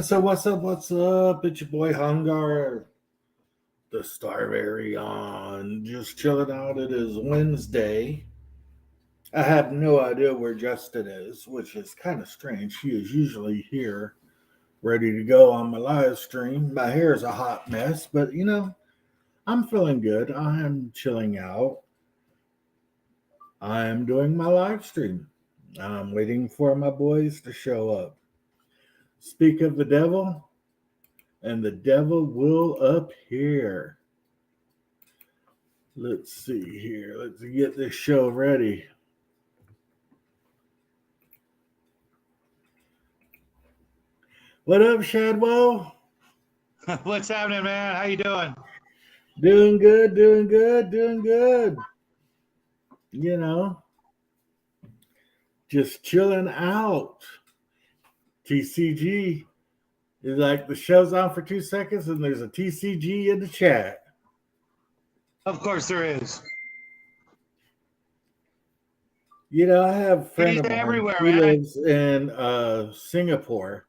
So what's up? What's up? It's your boy Hungar, the Starvarion, just chilling out. It is Wednesday. I have no idea where Justin is, which is kind of strange. He is usually here, ready to go on my live stream. My hair is a hot mess, but I'm feeling good. I am chilling out. I am doing my live stream. I'm waiting for my boys to show up. Speak of the devil, and the devil will appear. Let's see here. Let's get this show ready. What up, Shadwell? What's happening, man? How you doing? Doing good, doing good, doing good. Just chilling out. TCG is like the show's on for 2 seconds and there's a TCG in the chat. Of course there is. I have a friend of mine. Everywhere, She lives in Singapore,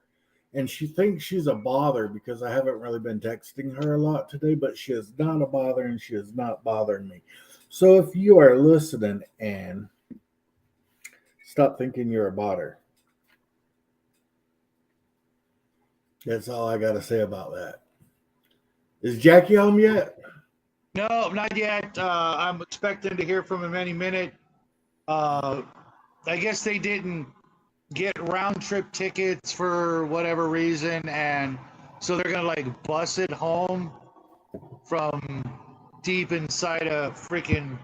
and she thinks she's a bother because I haven't really been texting her a lot today, but she is not a bother and she is not bothering me. So if you are listening, Anne, stop thinking you're a bother. That's all I got to say about that. Is Jackie home yet? No, not yet. I'm expecting to hear from him any minute. I guess they didn't get round trip tickets for whatever reason, and so they're gonna bus it home from deep inside of freaking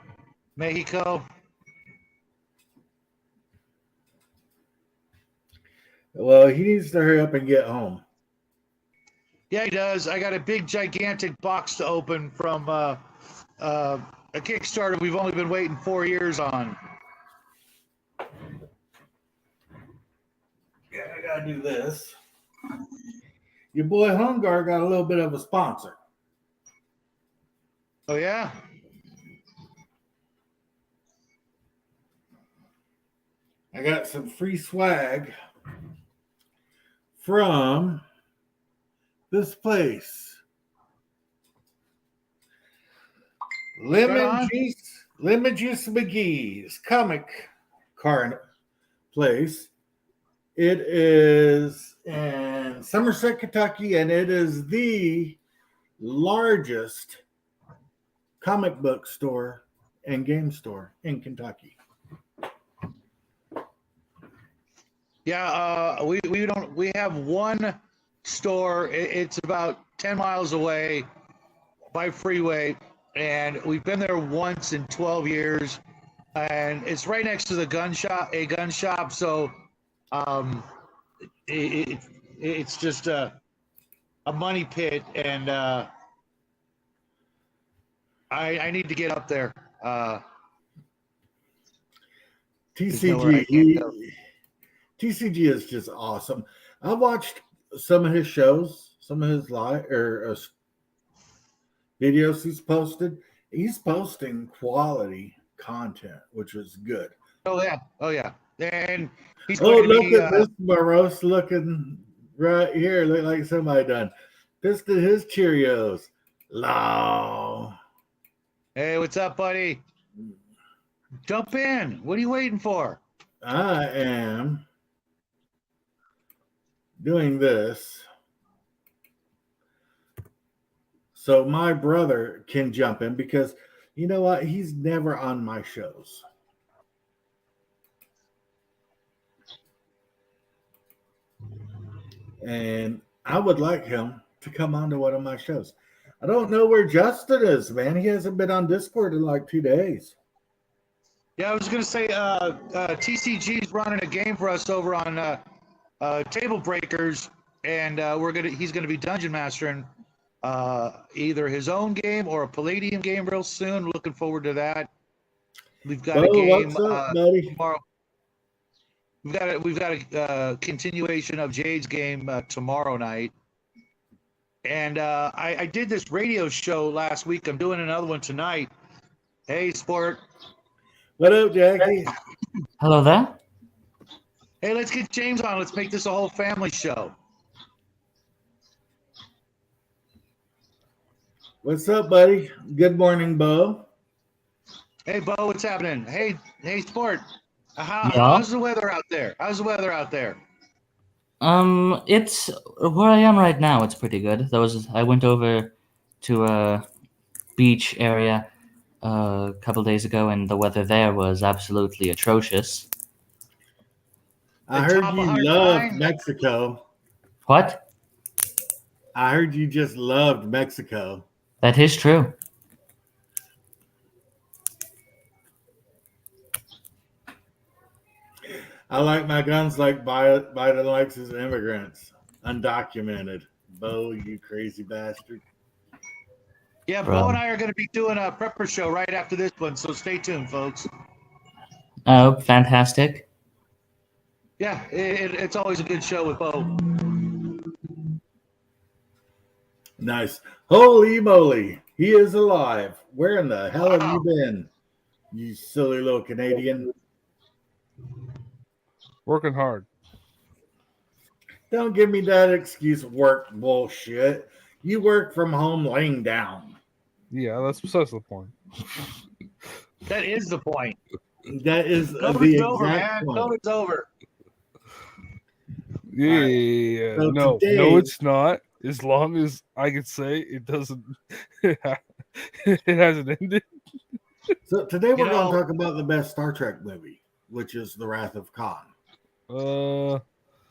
Mexico. Well, he needs to hurry up and get home. Yeah, he does. I got a big, gigantic box to open from a Kickstarter we've only been waiting 4 years on. Yeah, I gotta do this. Your boy Hungar got a little bit of a sponsor. Oh, yeah? I got some free swag from this place. Lemon Juice McGee's comic card place. It is in Somerset, Kentucky, and it is the largest comic book store and game store in Kentucky. Yeah, we have one store. It's about 10 miles away by freeway, and we've been there once in 12 years, and it's right next to a gun shop. So it's just a money pit, and I need to get up there. TCG is just awesome. I watched some of his shows, some of his videos he's posted. He's posting quality content, which is good. Oh yeah. And he's look at this Morose looking right here. Look like somebody done pisted his Cheerios. Law. Hey, what's up, buddy? Jump in. What are you waiting for? I am doing this so my brother can jump in, because you know what? He's never on my shows. And I would like him to come on to one of my shows. I don't know where Justin is, man. He hasn't been on Discord in like 2 days. Yeah, I was going to say TCG's running a game for us over on Table Breakers, and he's going to be dungeon mastering either his own game or a Palladium game real soon. Looking forward to that. We've got a game what's up, buddy? tomorrow. We've got a continuation of Jade's game tomorrow night. And I did this radio show last week. I'm doing another one tonight. Hey, Sport. What up, Jackie? Hello there. Hey, let's get James on. Let's make this a whole family show. What's up, buddy? Good morning, Bo. Hey, Bo, what's happening? Hey, Sport. Yeah. How's the weather out there? How's the weather out there? It's where I am right now. It's pretty good. I went over to a beach area a couple days ago, and the weather there was absolutely atrocious. I The heard top you 109? loved Mexico. What? I heard you just loved Mexico. That is true. I like my guns like Biden likes his immigrants. Undocumented. Bo, you crazy bastard. Yeah, Bro. Bo and I are going to be doing a prepper show right after this one, so stay tuned, folks. Oh, fantastic. Yeah, it's always a good show with Bo. Nice. Holy moly. He is alive. Where in the hell have you Wow. been? You silly little Canadian. Working hard. Don't give me that excuse work bullshit. You work from home laying down. Yeah, that's besides the point. That is the point. That is the COVID's over, exact man. point. COVID's over. Yeah, So no, today- it's not. As long as I can say it doesn't, it hasn't ended. So today we're You going know- to talk about the best Star Trek movie, which is The Wrath of Khan.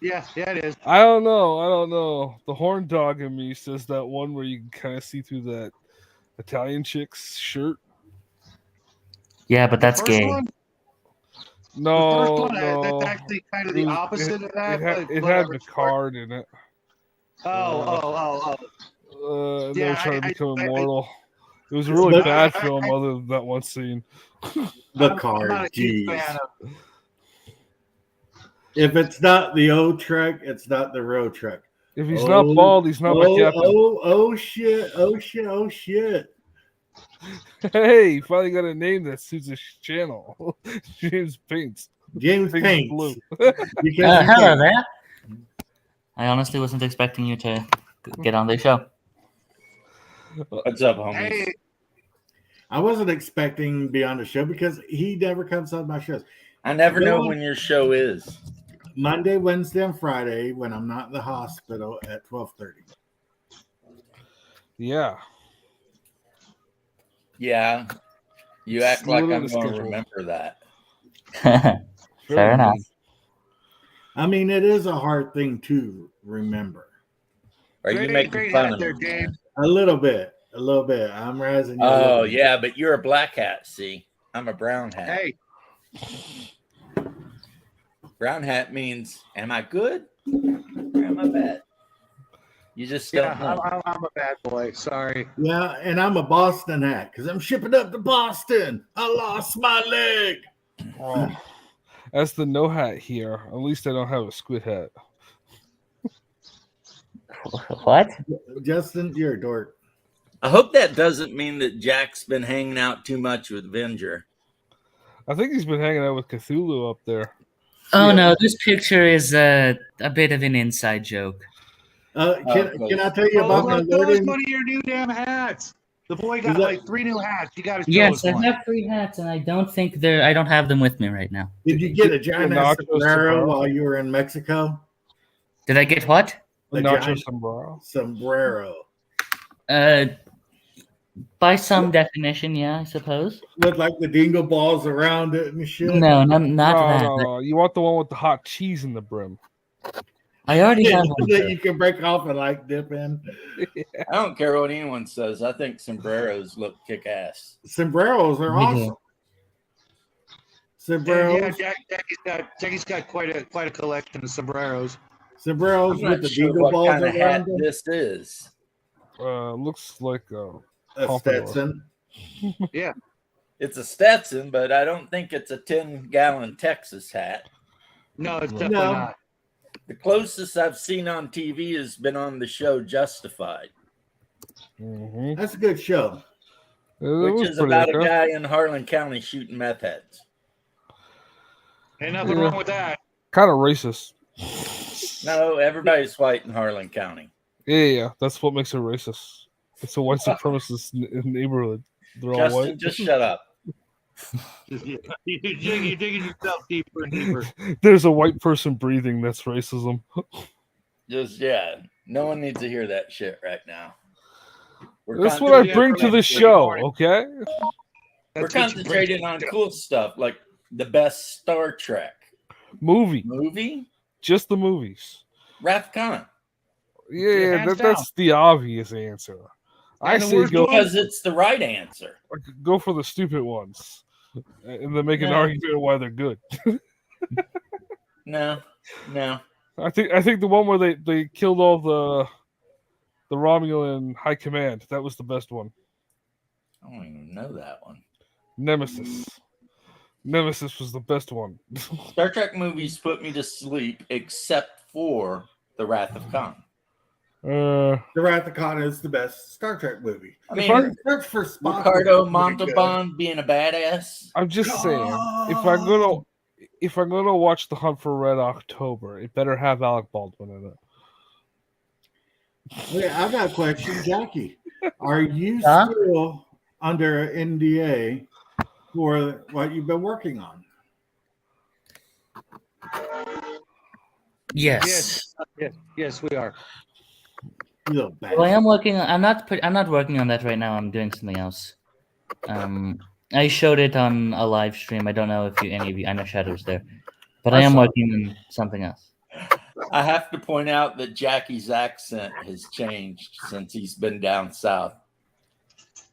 Yeah, it is. I don't know. The horn dog in me says that one where you can kind of see through that Italian chick's shirt. Yeah, but that's the first gay. One, No, the first one, no. that's actually kind of the opposite of that. It but had whatever. Picard in it. Oh. And they Yeah, were trying to I- become I- immortal. It was a really But- bad film, other than that one scene. The I'm card, not a huge jeez. fan of. If it's not the old Trek, it's not the real Trek. If he's not bald, he's not my captain. Oh shit. Hey, he finally got a name that suits his channel. James Paints. James Paints Paints. blue. Because Hello there. I honestly wasn't expecting you to get on the show. What's up, homies? Hey, I wasn't expecting to be on the show because he never comes on my shows. I never know Well- when your show is. Monday, Wednesday, and Friday when I'm not in the hospital at 12:30. Yeah. Yeah. You act Slow like down I'm the going to schedule. remember that. Fair Very enough. good. I mean, it is a hard thing to remember. Are you great making fun hat of there, me? James. A little bit. I'm razzing you. a Oh, little bit. yeah, but you're a black hat, see? I'm a brown hat. Hey, Brown hat means, am I good or am I bad? You just don't yeah, know. I'm a bad boy. Sorry. Yeah, and I'm a Boston hat because I'm shipping up to Boston. I lost my leg. Oh. That's the no hat here. At least I don't have a squid hat. What? Justin, you're a dork. I hope that doesn't mean that Jack's been hanging out too much with Venger. I think he's been hanging out with Cthulhu up there. Oh Yeah. no, this picture is a bit of an inside joke. Can I tell you about my Those learning? one of your new damn hats. The boy got Is that- like 3 new hats. You got to show Yes, us I one. have 3 hats, and I don't have them with me right now. Did you get a giant ass Nachos sombrero tomorrow? while you were in Mexico? Did I get what? The Nacho giant sombrero. sombrero By some definition, yeah, I suppose. with like the dingle balls around it and shit. No, not No, that. no. You want the one with the hot cheese in the brim. I already Yeah, have one. that you can break off and like dip in. I don't care what anyone says. I think sombreros look kick ass. Sombreros are Me awesome. too. Sombreros, Yeah, Jackie's got quite a collection of sombreros. sombreros I'm not with the sure dingle what balls kind of hat around them. this is. Looks like A Pompadour. Stetson. It's a Stetson, but I don't think it's a 10-gallon Texas hat. No, it's No. definitely not. The closest I've seen on TV has been on the show Justified, mhm. That's a good show. It which was is pretty about a okay. guy in Harlan County shooting meth heads. Ain't nothing Yeah. wrong with that. Kind of racist. No, everybody's white in Harlan County. Yeah, that's what makes it racist. It's a white supremacist neighborhood. They're all Justin, white. just shut up. You're digging yourself deeper and deeper. There's a white person breathing. That's racism. Just no one needs to hear that shit right now. That's what I concentrating bring on to the that show. morning. Okay. We're That's what you concentrating on cool stuff like the best Star Trek Movie. Just the movies. Wrath of Khan. Yeah, hands that's the obvious answer. I And the say worst go Because it's the right answer. for the stupid ones, and then make an No. argument why they're good. No. I think the one where they killed all the Romulan high command, that was the best one. I don't even know that one. Nemesis was the best one. Star Trek movies put me to sleep except for the Wrath of Khan. The Wrath of Khan is the best Star Trek movie. I If mean, search for Spock, Ricardo it's pretty good. Montalban being a badass. I'm just saying, if I'm gonna watch The Hunt for Red October, it better have Alec Baldwin in it. Okay, I got a question, Jackie. Are you Huh? still under NDA for what you've been working on? Yes. Yes, we are. You little bastard. Well, I am working. I'm not working on that right now. I'm doing something else. I showed it on a live stream. I don't know if any of you. I know Shadow's there, but I am working on something else. I have to point out that Jackie's accent has changed since he's been down south.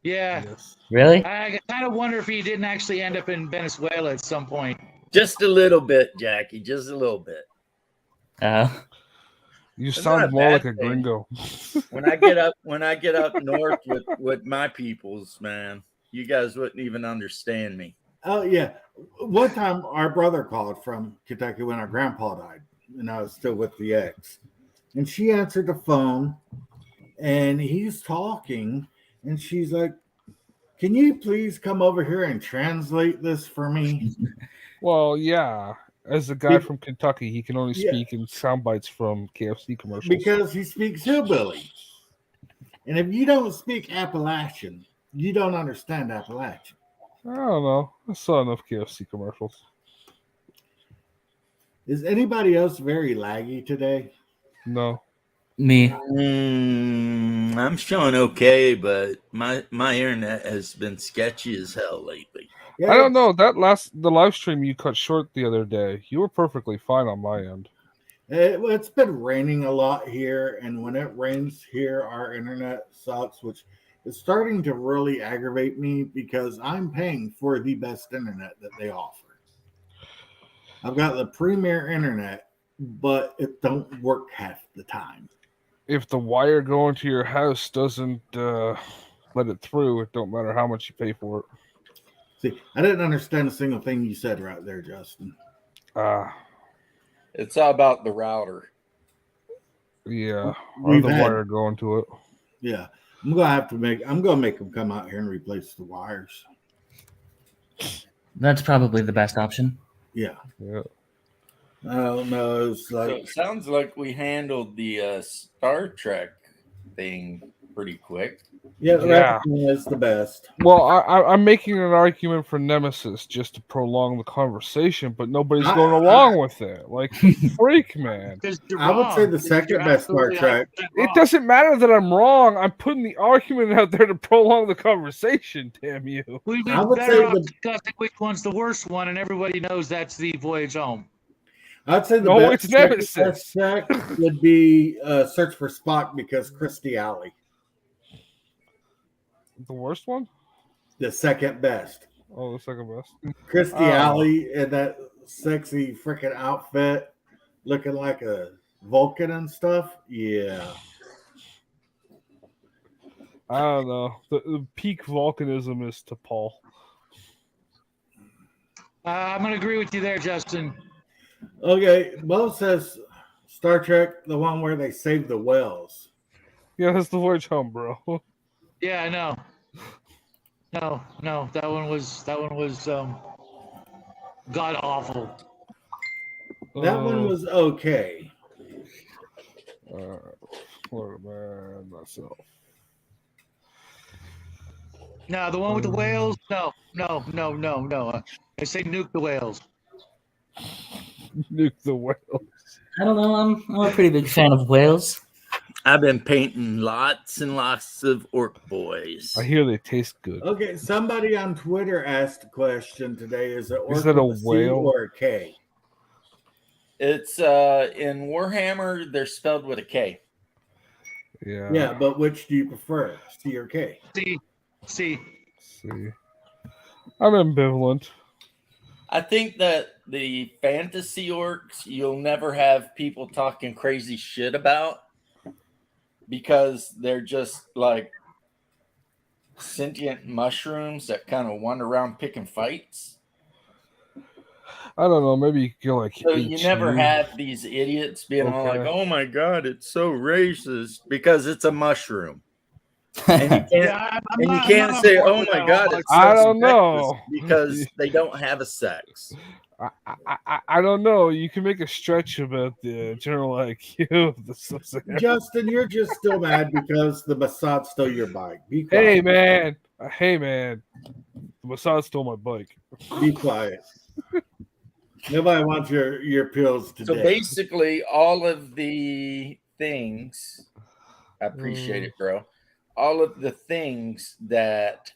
Yeah. Yes. Really? I kind of wonder if he didn't actually end up in Venezuela at some point. Just a little bit, Jackie. Just a little bit. You It's not sound a more bad like a thing. gringo. When I get up north with my peoples, man, you guys wouldn't even understand me. Oh yeah. One time our brother called from Kentucky when our grandpa died, and I was still with the ex. And she answered the phone and he's talking, and she's like, "Can you please come over here and translate this for me?" Well, yeah. As a guy Be- from Kentucky, he can only Yeah. speak in sound bites from KFC commercials. Because he speaks hillbilly. And if you don't speak Appalachian, you don't understand Appalachian. I don't know. I saw enough KFC commercials. Is anybody else very laggy today? No. Me. I'm showing okay, but my internet has been sketchy as hell lately. Yeah, I don't know. The live stream you cut short the other day, you were perfectly fine on my end. It's been raining a lot here, and when it rains here, our internet sucks, which is starting to really aggravate me because I'm paying for the best internet that they offer. I've got the premier internet, but it don't work half the time. If the wire going to your house doesn't let it through, it don't matter how much you pay for it. See, I didn't understand a single thing you said right there, Justin. It's all about the router. Yeah. Or We've the had- wire going to it. Yeah, I'm gonna make them come out here and replace the wires. That's probably the best option. Yeah, Yeah. I don't know. It's So like it sounds like we handled the Star Trek thing pretty quick. yeah, the Yeah. Raccoon is the best. Well, I'm making an argument for Nemesis just to prolong the conversation, but nobody's going along with it. Like, freak, man. Because you're I would say wrong. the second You're best Star absolutely Trek. 100% It wrong. doesn't matter that I'm wrong. I'm putting the argument out there to prolong the conversation, damn you. We'd be I would better say off the- discussing which one's the worst one, and everybody knows that's the Voyage Home. I'd say the No, best it's second Nemesis. best Trek would be Search for Spock because Christy Alley, The worst one? the second best. Oh, the second best. Christy Oh. Alley in that sexy freaking outfit, looking like a Vulcan and stuff. Yeah, I don't know. The peak volcanism is to Paul. I'm going to agree with you there, Justin. okay. Mo says Star Trek, the one where they save the whales. Yeah, that's the voyage home, bro. Yeah, I know. No, that one was god awful. That one was okay. Florida man myself. No, the one with the whales. No. I say nuke the whales. Nuke the whale. I don't know. I'm a pretty big fan of whales. I've been painting lots and lots of orc boys. I hear they taste good. Okay, somebody on Twitter asked a question today: Is it orc Is it a with C whale? or a K? It's in Warhammer, they're spelled with a K. Yeah. Yeah, but which do you prefer, C or K? See. See. I'm ambivalent. I think that the fantasy orcs you'll never have people talking crazy shit about because they're just like sentient mushrooms that kind of wander around picking fights. I don't know. Maybe you can like. So you never HU. have these idiots being all like, Okay. "Oh my god, it's so racist," because it's a mushroom. And you can't, Yeah, and you I'm can't not say, on board "Oh with my that god, whole it's so I don't sexist," know. because they don't have a sex. I don't know. You can make a stretch about the general IQ of the subsidiary. Justin, you're just still mad because the Mossad stole your bike. Be Hey quiet. man. The Mossad stole my bike. Be quiet. Nobody wants your pills today. So basically, all of the things, I appreciate it, bro. All of the things that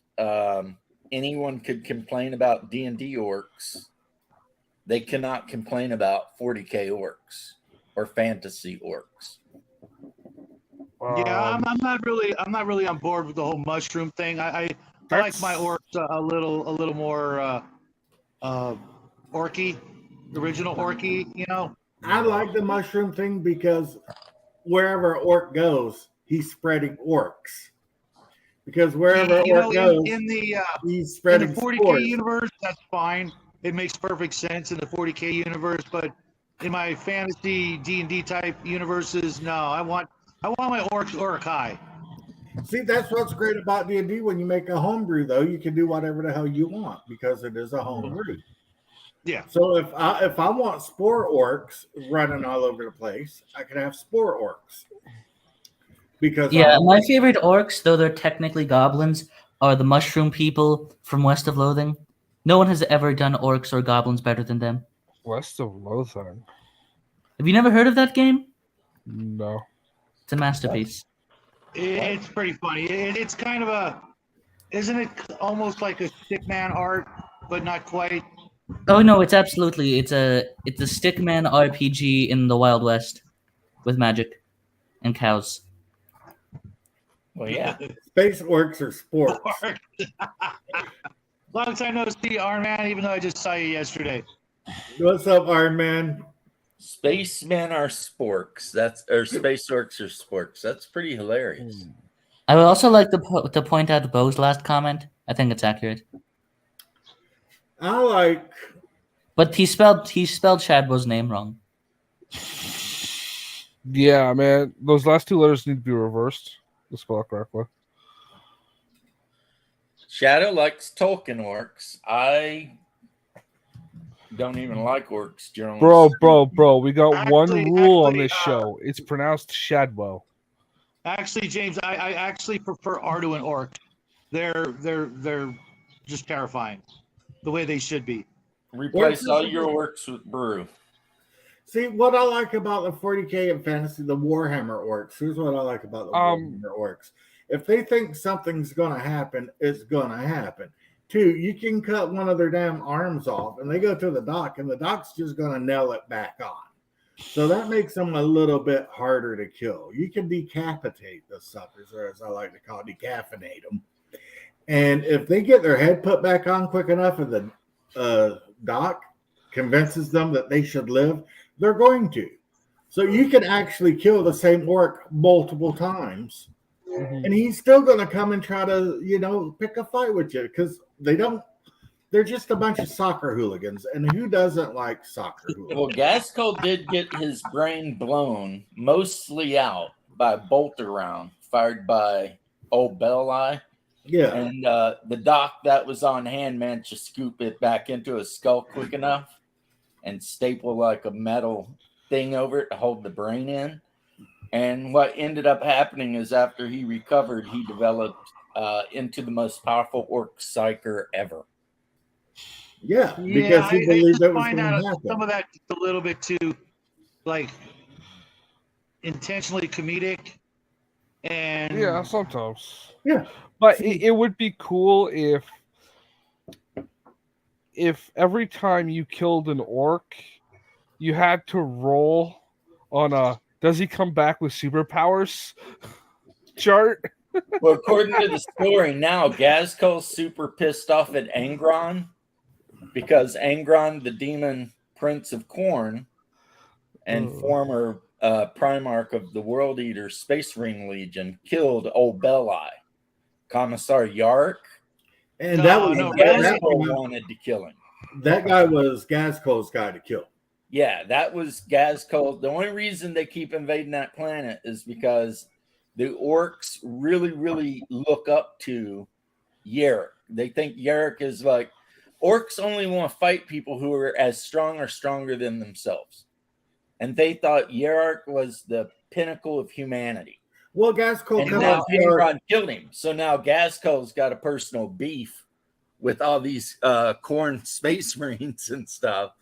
anyone could complain about D&D orcs, they cannot complain about 40k orcs or fantasy orcs. Yeah, I'm not really on board with the whole mushroom thing. I like my orcs a little more orky, original orky. You know. I like the mushroom thing because wherever an orc goes, he's spreading orcs. Because wherever You know, orc goes, in the he's spreading 40k spores. universe, that's fine. It makes perfect sense in the 40k universe, but in my fantasy D&D type universes, no. I want my orcs Urukai. See, that's what's great about D&D. When you make a homebrew, though, you can do whatever the hell you want because it is a homebrew. Yeah. So if I want spore orcs running all over the place, I can have spore orcs. Because Yeah, my favorite orcs, though they're technically goblins, are the mushroom people from West of Loathing. No one has ever done orcs or goblins better than them. West of Lothar. Have you never heard of that game? No. It's a masterpiece. It's pretty funny. It's kind of isn't it almost like a stickman art, but not quite? Oh no, it's a stickman RPG in the Wild West with magic and cows. Well, yeah. Space orcs are sports. Long time no see, Iron Man, even though I just saw you yesterday. What's up, Iron Man? Spacemen are sporks. Or space orcs are sporks. That's pretty hilarious. I would also like to point out Bo's last comment. I think it's accurate. I like. But he spelled Shadbo's name wrong. Yeah, man. Those last two letters need to be reversed to spell it correctly. Shadow likes Tolkien orcs. I don't even like orcs generally. Bro. We got one rule on this show. It's pronounced Shadwell. Actually, James, I actually prefer Arduin orcs. They're just terrifying, the way they should be. Replace all your orcs with brew. See, what I like about the 40k and fantasy, the Warhammer orcs. Here's what I like about the Warhammer orcs. If they think something's going to happen, it's going to happen. Two, you can cut one of their damn arms off, and they go to the dock, and the dock's just going to nail it back on. So that makes them a little bit harder to kill. You can decapitate the suckers, or as I like to call it, decaffeinate them. And if they get their head put back on quick enough, and the doc convinces them that they should live, they're going to. So you can actually kill the same orc multiple times, and he's still going to come and try to, pick a fight with you because they're just a bunch of soccer hooligans. And who doesn't like soccer hooligans? Well, Gaskell did get his brain blown mostly out by a bolt round fired by old Belleye. Yeah. And the doc that was on hand managed to scoop it back into his skull quick enough and staple like a metal thing over it to hold the brain in. And what ended up happening is after he recovered, he developed into the most powerful orc psyker ever. Yeah, Yeah, because he believed just it was find going out to happen. some of that just a little bit too, like, intentionally comedic. And Yeah, sometimes. Yeah. But See- it would be cool if every time you killed an orc, you had to roll on a does he come back with superpowers chart. Well, according to the story now, Gazkul's super pissed off at Angron because Angron, the demon prince of Khorne and former Primarch of the World Eater Space Marine Legion, killed old Belli, Commissar Yark, And that was no, Gazkul wanted to kill him. that guy was Gazkul's guy to kill. Yeah, that was Gazkul. The only reason they keep invading that planet is because the orcs really, really look up to Yarrick. They think Yarrick is like, orcs only want to fight people who are as strong or stronger than themselves. And they thought Yarrick was the pinnacle of humanity. Well, Gazkul And cut now off Yarrick. Angron killed him. So now Gazkul's got a personal beef with all these Khorne space marines and stuff.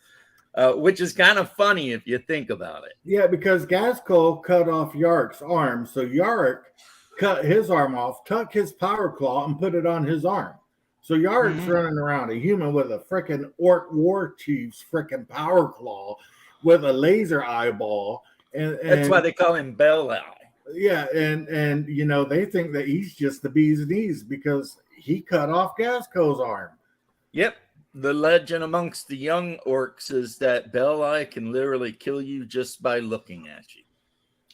Which is kind of funny if you think about it. Yeah, because Gazkul cut off Yarrick's arm, so Yarrick cut his arm off, took his power claw, and put it on his arm. So Yarrick's running around a human with a freaking orc war chief's freaking power claw with a laser eyeball, and That's why they call him Belli. yeah, and you know they think that he's just the bee's knees because he cut off Gazkul's arm. Yep. The legend amongst the young orcs is that Belli can literally kill you just by looking at you.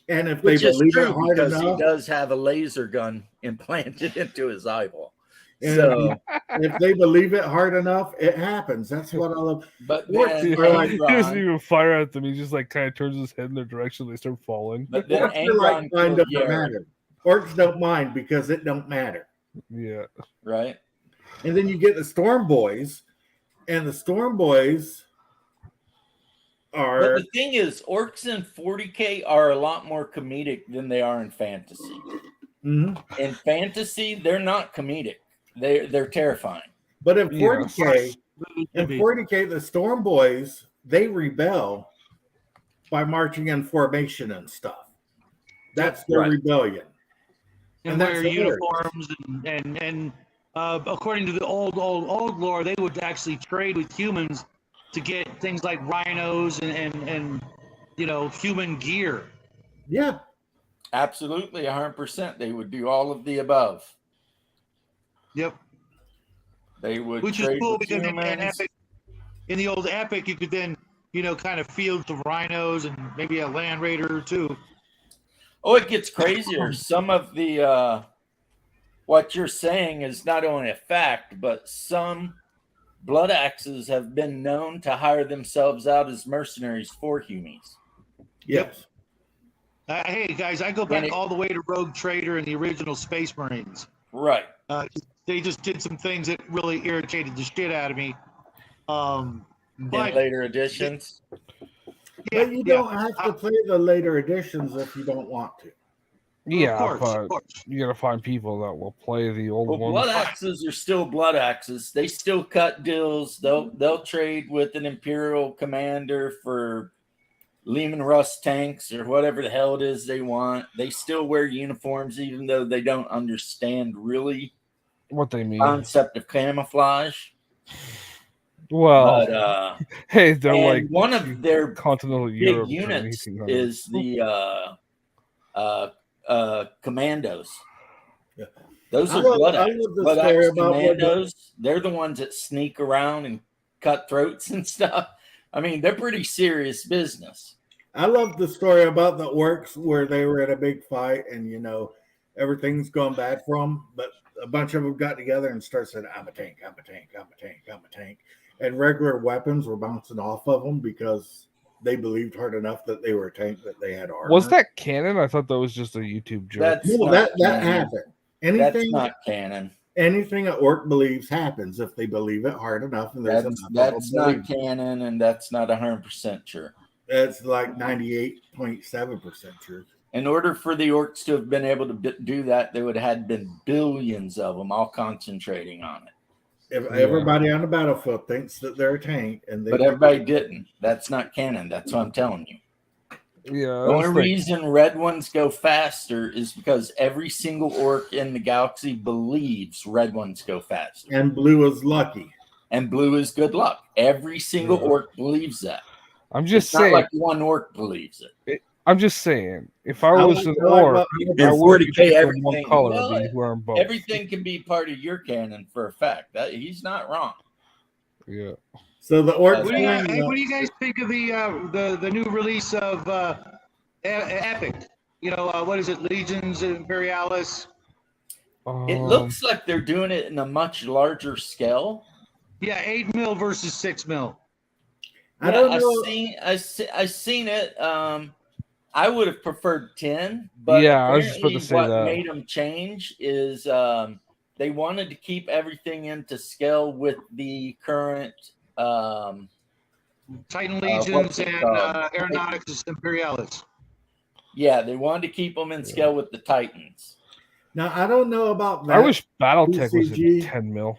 And if Which they is believe it true hard because enough, he does have a laser gun implanted into his eyeball. and So, if they believe it hard enough, it happens. That's what I love. but Orcs then are like- He doesn't Angron, even fire at them. He just like kind of turns his head in their direction. They start falling. but then Orcs are like Angron mind killed doesn't Yarrick, matter. Orcs don't mind because it don't matter. Yeah. right? And then you get the Storm Boys, and the Storm Boys But are the thing is, orcs in 40K are a lot more comedic than they are in fantasy. Mhm. In fantasy, they're not comedic. They're terrifying. But in Yeah. 40K, the Storm Boys, they rebel by marching in formation and stuff. That's their Right. rebellion. and And that's wear hilarious. uniforms and according to the old lore, they would actually trade with humans to get things like rhinos and you know, human gear. Yeah. Absolutely, 100%. They would do all of the above. Yep. They would Which is trade cool with because in humans. Epic, in the old Epic, you could then, you know, kind of field some rhinos and maybe a Land Raider or two. Oh, it gets crazier. Some of the what you're saying is not only a fact, but some blood axes have been known to hire themselves out as mercenaries for humies. Yes. Hey guys, I go back it- all the way to Rogue Trader and the original Space Marines. Right. They just did some things that really irritated the shit out of me. In But later editions. yeah, But you yeah, don't have to play the later editions if you don't want to. Yeah, of but course. you gotta find people that will play the old Well, ones. blood axes are still blood axes. They still cut deals. They'll trade with an Imperial commander for Lehman Russ tanks or whatever the hell it is they want. They still wear uniforms, even though they don't understand really What they mean? concept of camouflage. Well, But hey, they're and like one of their continental big Europe units during 1800s. is the commandos. Yeah. Those I are love- blood I axe. love the Blood story axe about what the- commandos. They're the ones that sneak around and cut throats and stuff. I mean, they're pretty serious business. I love the story about the orcs where they were in a big fight and, you know, everything's going bad for them. But a bunch of them got together and started saying, I'm a tank, I'm a tank, I'm a tank, I'm a tank. And regular weapons were bouncing off of them because they believed hard enough that they were a tank that they had armor. Was that canon? I thought that was just a YouTube joke. That's No, not that canon. happened. That's Anything not canon. anything an orc believes happens if they believe it hard enough and there's That's enough of them not believe it. canon, and that's not 100% true. That's like 98.7% true. In order for the orcs to have been able to do that, there would have had been billions of them all concentrating on it. If everybody on the battlefield thinks that they're a tank, and But everybody didn't. That's not canon. That's what I'm telling you. Yeah. The only reason red ones go faster is because every single orc in the galaxy believes red ones go faster. and blue is lucky. And blue is good luck. Every single orc believes that. I'm just It's not saying. like one orc believes it. I'm just saying. If I I was like- an I like orc, what- I In would 40K, be one everything- color. well, I'd be wearing both. Everything can be part of your canon for a fact. That he's not wrong. Yeah. So the orcs What do, you, win, hey, what do you guys think of the new release of Epic? You know, what is it? Legions Imperialis. It looks like they're doing it in a much larger scale. Yeah, 8 mil versus 6 mil. I don't I've know. seen it. I would have preferred 10, but Yeah, I was just about to apparently say what that. made them change is they wanted to keep everything into scale with the current. Titan what's Legions it and called? Aeronautics Imperialis. Yeah, they wanted to keep them in scale with the Titans. Now I don't know about that. I wish BattleTech was in BCG. 10 mil.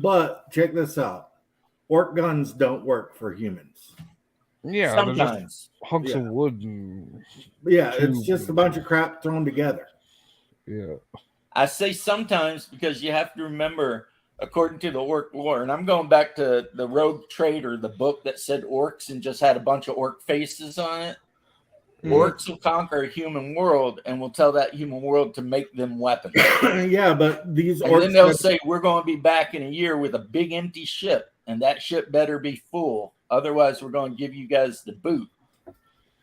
But check this out. Orc guns don't work for humans. Yeah, they're just Sometimes. hunks of Yeah. wood and Yeah, it's just a bunch of crap thrown together. yeah. I say sometimes because you have to remember, according to the orc lore, and I'm going back to the Rogue Trader, the book that said orcs and just had a bunch of orc faces on it. Orcs will conquer a human world and will tell that human world to make them weapons. Yeah, but these And then orcs they'll that- say, we're going to be back in a year with a big empty ship, and that ship better be full. Otherwise, we're going to give you guys the boot.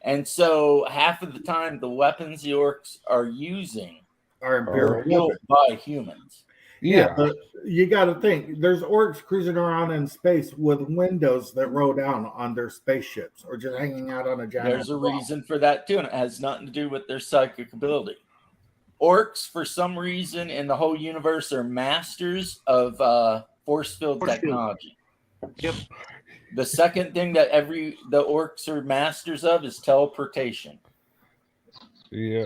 And so half of the time, the weapons the orcs are using are are imperial built weapons. by humans. Yeah. But you got to think there's orcs cruising around in space with windows that roll down on their spaceships or just hanging out on a giant. There's a rock. reason for that too, and it has nothing to do with their psychic ability. Orcs, for some reason, in the whole universe, are masters of force field Force field. technology. Yep. The second thing that the orcs are masters of is teleportation. Yeah.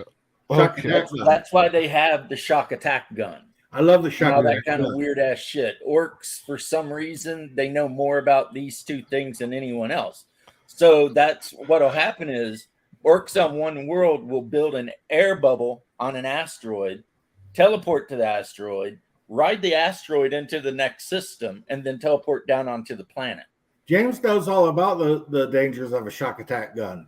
Shock Okay. attack gun. That's why they have the shock attack gun. I love the And shock all that attack kind of gun. weird ass shit. Orcs, for some reason, they know more about these two things than anyone else. So that's what'll happen is orcs on one world will build an air bubble on an asteroid, teleport to the asteroid, ride the asteroid into the next system, and then teleport down onto the planet. James knows all about the dangers of a shock attack gun.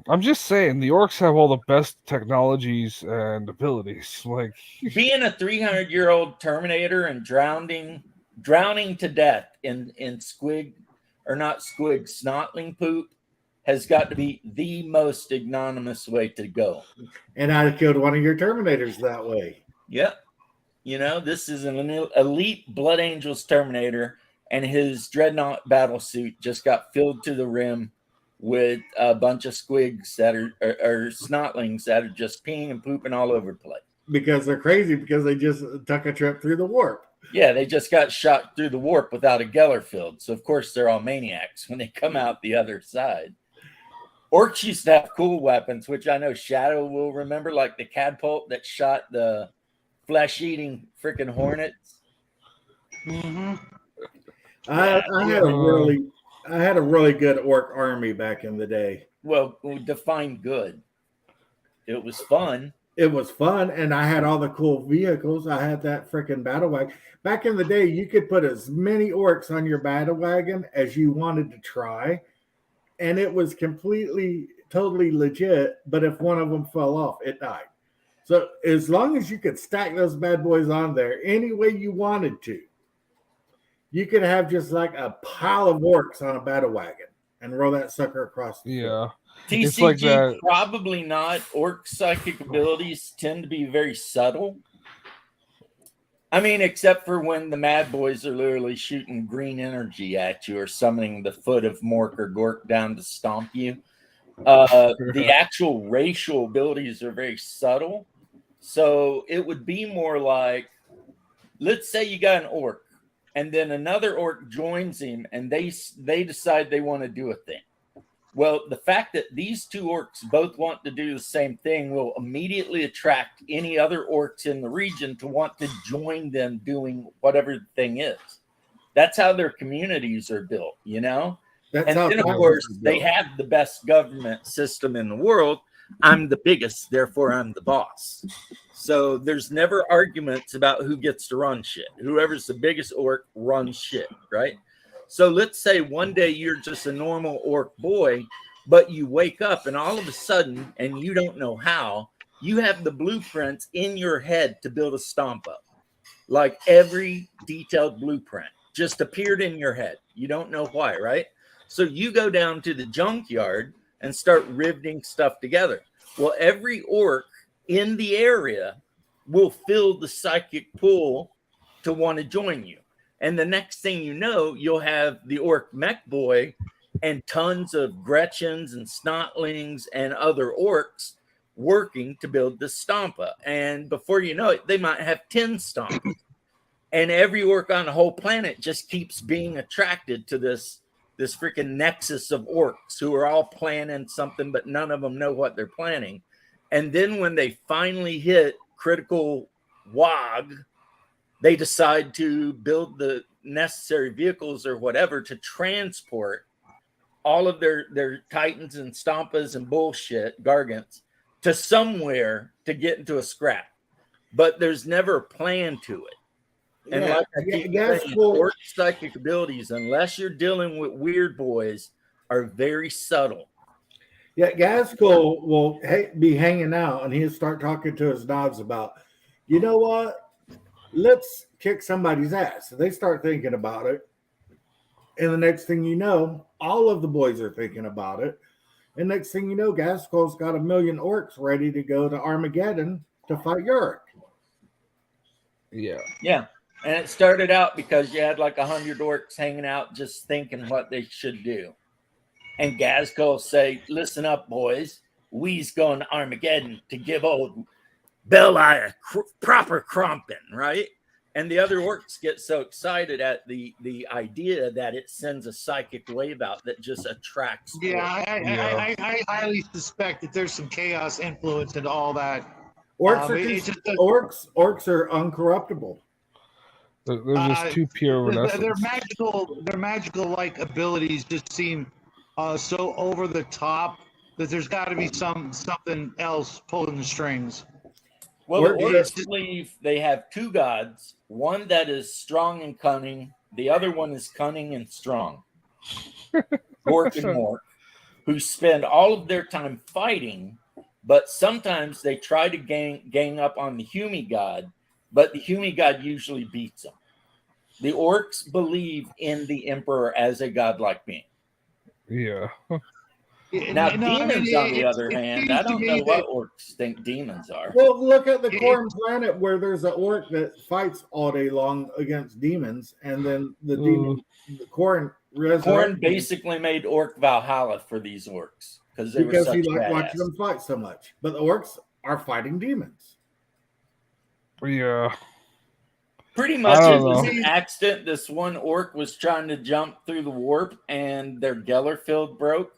I'm just saying the orcs have all the best technologies and abilities. Like Being a 300-year-old Terminator and drowning to death in squig, or not squig, snotling poop has got to be the most ignominious way to go. And I'd have killed one of your Terminators that way. Yep. You know, this is an elite Blood Angels Terminator, and his Dreadnought battle suit just got filled to the rim with a bunch of squigs that are snotlings that are just peeing and pooping all over the place. Because they're crazy because they just took a trip through the warp. Yeah, they just got shot through the warp without a Geller field. So, of course, they're all maniacs when they come out the other side. Orcs used to have cool weapons, which I know Shadow will remember, like the catapult that shot the flesh-eating freaking hornets. Mm-hmm. I had a really good orc army back in the day. Well, define good. It was fun. It was fun, and I had all the cool vehicles. I had that freaking battle wagon. Back in the day, you could put as many orcs on your battle wagon as you wanted to try, and it was totally legit. But if one of them fell off, it died. So as long as you could stack those bad boys on there any way you wanted to, you could have just like a pile of orcs on a battle wagon and roll that sucker across the field. yeah. TCG, It's like that- probably not. Orc psychic abilities tend to be very subtle. I mean, except for when the Mad Boys are literally shooting green energy at you or summoning the foot of Mork or Gork down to stomp you. The actual racial abilities are very subtle. So it would be more like, let's say you got an orc and then another orc joins him and they decide they want to do a thing. Well, the fact that these two orcs both want to do the same thing will immediately attract any other orcs in the region to want to join them doing whatever the thing is. That's how their communities are built, you know? That's And how then, of towns course, are they built. have the best government system in the world. I'm the biggest, therefore I'm the boss. So there's never arguments about who gets to run shit. Whoever's the biggest orc runs shit, right? So let's say one day you're just a normal orc boy, but you wake up and all of a sudden, and you don't know how, you have the blueprints in your head to build a stomp up. Like every detailed blueprint just appeared in your head. You don't know why, right? So you go down to the junkyard and start riveting stuff together. Well, every orc in the area will feel the psychic pull to want to join you. And the next thing you know, you'll have the orc mech boy and tons of Gretchens and Snotlings and other orcs working to build the Stompa. And before you know it, they might have 10 Stompas. And every orc on the whole planet just keeps being attracted to this freaking nexus of orcs who are all planning something, but none of them know what they're planning. And then when they finally hit critical WOG, they decide to build the necessary vehicles or whatever to transport all of their Titans and Stompas and bullshit, Gargants, to somewhere to get into a scrap. But there's never a plan to it. And like I keep saying, orc psychic abilities, unless you're dealing with weird boys, are very subtle. Yeah, Gaskell will be hanging out and he'll start talking to his dogs about, you know what? Let's kick somebody's ass. So they start thinking about it. And the next thing you know, all of the boys are thinking about it. And next thing you know, Gaskell's got 1,000,000 orcs ready to go to Armageddon to fight Yorick. Yeah. Yeah. And it started out because you had like 100 orcs hanging out just thinking what they should do. And Gaskell say, listen up, boys. We's going to Armageddon to give old Bel-Eye a proper crumping, right? And the other orcs get so excited at the idea that it sends a psychic wave out that just attracts. Yeah, I highly suspect that there's some chaos influence into all that. Orcs are uncorruptible. They're just too pure of an essence. Their magical like abilities just seem so over the top that there's got to be something else pulling the strings. Well, the orcs believe they have two gods, one that is strong and cunning, the other one is cunning and strong. Gork and Mork, who spend all of their time fighting, but sometimes they try to gang up on the Humi god, but the Humi god usually beats them. The orcs believe in the emperor as a godlike being. Yeah. Now, demons, on the other hand, I don't know what orcs think demons are. Well, look at the Khorne planet where there's an orc that fights all day long against demons, and then the Khorne basically made Orc Valhalla for these orcs because he liked watching them fight so much. But the orcs are fighting demons. Yeah. Pretty much it was an accident. This one orc was trying to jump through the warp and their Geller field broke.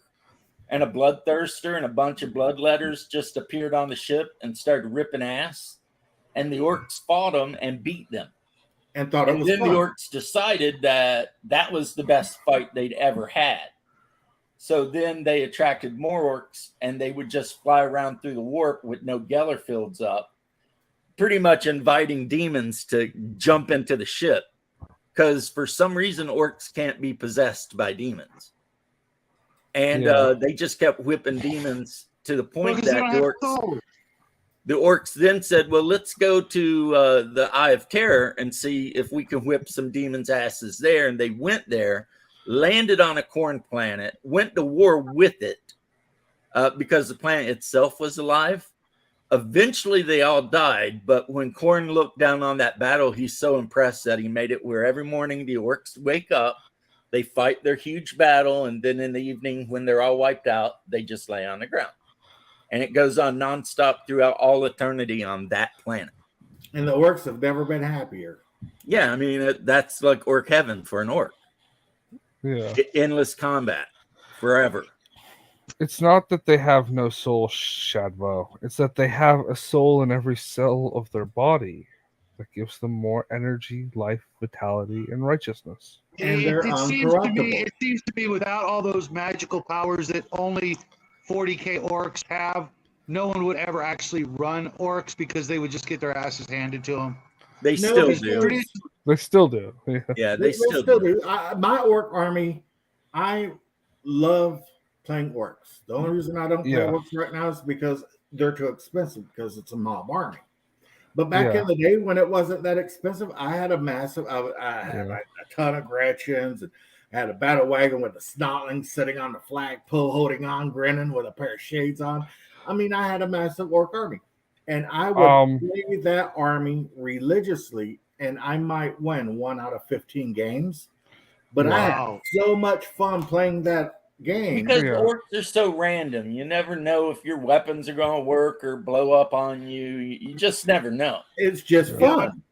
And a bloodthirster and a bunch of bloodletters just appeared on the ship and started ripping ass. And the orcs fought them and beat them. And thought it was fun. The orcs decided that was the best fight they'd ever had. So then they attracted more orcs and they would just fly around through the warp with no Geller fields up, pretty much inviting demons to jump into the ship. Because for some reason, orcs can't be possessed by demons. And they just kept whipping demons to the point that the orcs then said, well, let's go to the Eye of Terror and see if we can whip some demons' asses there. And they went there, landed on a Khorne planet, went to war with it because the planet itself was alive. Eventually, they all died. But when Khorne looked down on that battle, he's so impressed that he made it where every morning the orcs wake up, they fight their huge battle, and then in the evening, when they're all wiped out, they just lay on the ground. And it goes on nonstop throughout all eternity on that planet. And the orcs have never been happier. Yeah, I mean, that's like orc heaven for an orc. Yeah. Endless combat forever. It's not that they have no soul, Shadwell. It's that they have a soul in every cell of their body that gives them more energy, life, vitality, and righteousness. And they're It uncorruptible. seems to be without all those magical powers that only 40k orcs have, no one would ever actually run orcs because they would just get their asses handed to them. They No, still because do. They still do. Yeah. Yeah, They they still do. My orc army, I love playing orcs. The only reason I don't play Yeah. orcs right now is because they're too expensive because it's a mob army. But back Yeah. in the day when it wasn't that expensive, I had a massive, I had Yeah. like a ton of Gretchens and I had a battle wagon with a snotling sitting on the flagpole, holding on, grinning with a pair of shades on. I mean, I had a massive orc army, and I would play that army religiously, and I might win 1 out of 15 games. But I had Wow. so much fun playing that game. Because Yeah. orcs are so random. You never know if your weapons are going to work or blow up on you. You just never know. It's just Yeah. fun.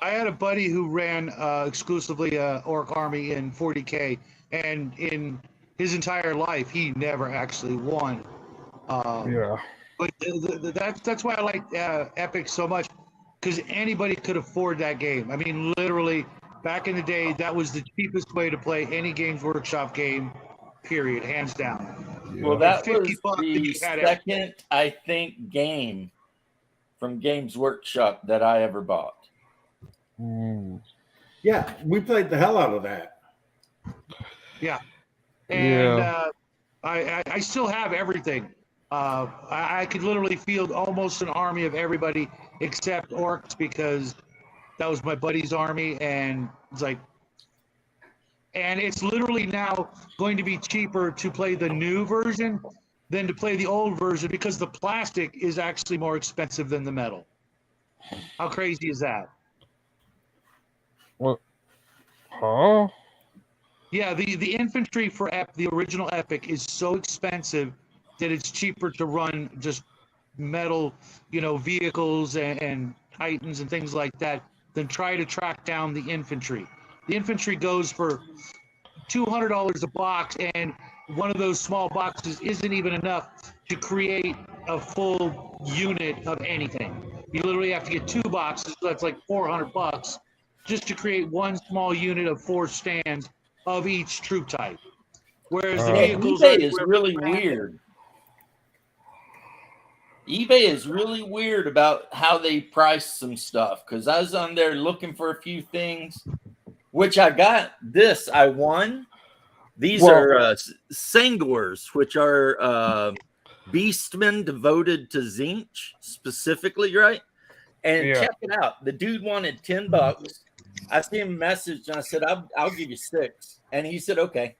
I had a buddy who ran exclusively orc army in 40k, and in his entire life, he never actually won. Yeah. But that's why I like Epic so much, because anybody could afford that game. I mean, literally, back in the day, that was the cheapest way to play any Games Workshop game, period, hands down. Well, that 50 was bucks the and you had second, I think, game from Games Workshop that I ever bought. Mm. Yeah, we played the hell out of that. And Yeah. I still have everything. I could literally field almost an army of everybody except orcs, because that was my buddy's army, and it's like, and it's literally now going to be cheaper to play the new version than to play the old version, because the plastic is actually more expensive than the metal. How crazy is that? Huh? Yeah, the infantry for the original Epic is so expensive that it's cheaper to run just metal, vehicles and Titans and things like that than try to track down the infantry. The infantry goes for $200 a box, and one of those small boxes isn't even enough to create a full unit of anything. You literally have to get 2 boxes, so that's like $400 just to create one small unit of 4 stands of each troop type. Whereas the Yeah, vehicles eBay are is really weird. eBay is really weird about how they price some stuff, because I was on there looking for a few things, which I got this. I won. These are Sangors, which are beastmen devoted to Tzeentch specifically, right? And Yeah. check it out. The dude wanted $10. I sent him a message and I said, I'll give you 6. And he said, okay.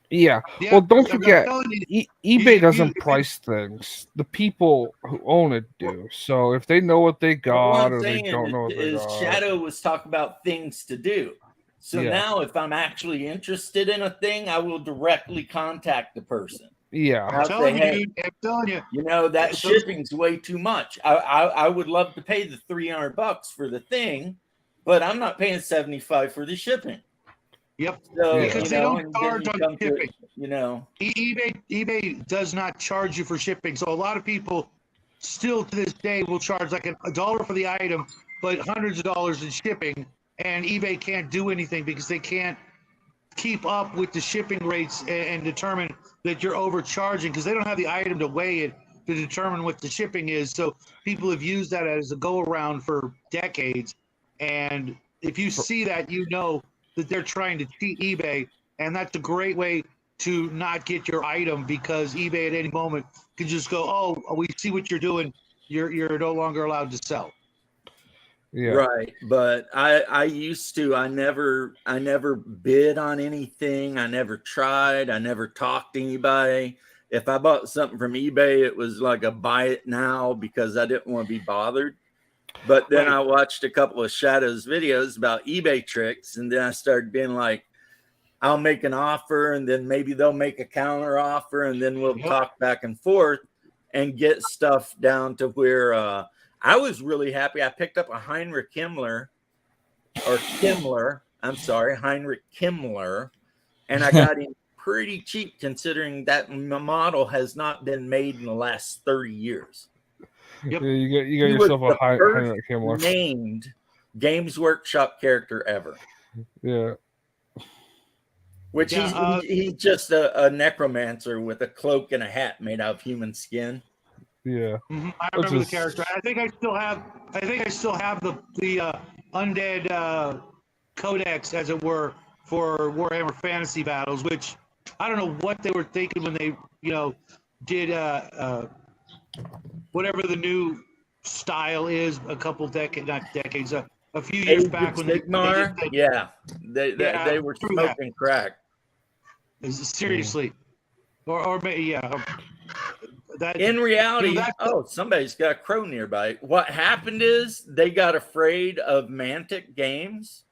Yeah. Yeah, Well, don't I'm forget, telling you, eBay you- doesn't price things. The people who own it do. So if they know what they But what got I'm or they saying don't know what they is got. Shadow was talking about things to do. So Yeah. now if I'm actually interested in a thing, I will directly contact the person. Yeah. I'm I'll say, telling hey, you, I'm telling you. that shipping's way too much. I would love to pay the $300 for the thing, but I'm not paying $75 for the shipping. Yep. So, Because they don't and then charge you on come to, shipping. eBay does not charge you for shipping. So a lot of people still to this day will charge like $1 for the item, but hundreds of dollars in shipping. And eBay can't do anything because they can't keep up with the shipping rates and determine that you're overcharging, because they don't have the item to weigh it to determine what the shipping is. So people have used that as a go around for decades. And if you see that, you know that they're trying to cheat eBay, and that's a great way to not get your item, because eBay at any moment can just go, oh, we see what you're doing. You're no longer allowed to sell. Yeah. Right, but I used to. I never bid on anything. I never tried. I never talked to anybody. If I bought something from eBay, it was like a buy it now because I didn't want to be bothered. But then Right. I watched a couple of Shadows videos about eBay tricks, and then I started being like, I'll make an offer, and then maybe they'll make a counter offer, and then we'll Yep. talk back and forth and get stuff down to where I was really happy. I picked up a Heinrich Himmler, I'm sorry, Heinrich Himmler, and I got him pretty cheap considering that model has not been made in the last 30 years. Yep. Yeah, you got He was yourself a the high first camera. named Games Workshop character ever. Yeah. Which Yeah, he's just a necromancer with a cloak and a hat made out of human skin. Yeah. I remember the character. I think I still have the undead codex, as it were, for Warhammer Fantasy Battles. Which I don't know what they were thinking when they did whatever the new style is. A couple decades, not decades, a few years Age back of when Sigmar, they did yeah, they were through that. smoking crack. Seriously, or maybe that In reality, that's somebody's got a crow nearby. What happened is they got afraid of Mantic Games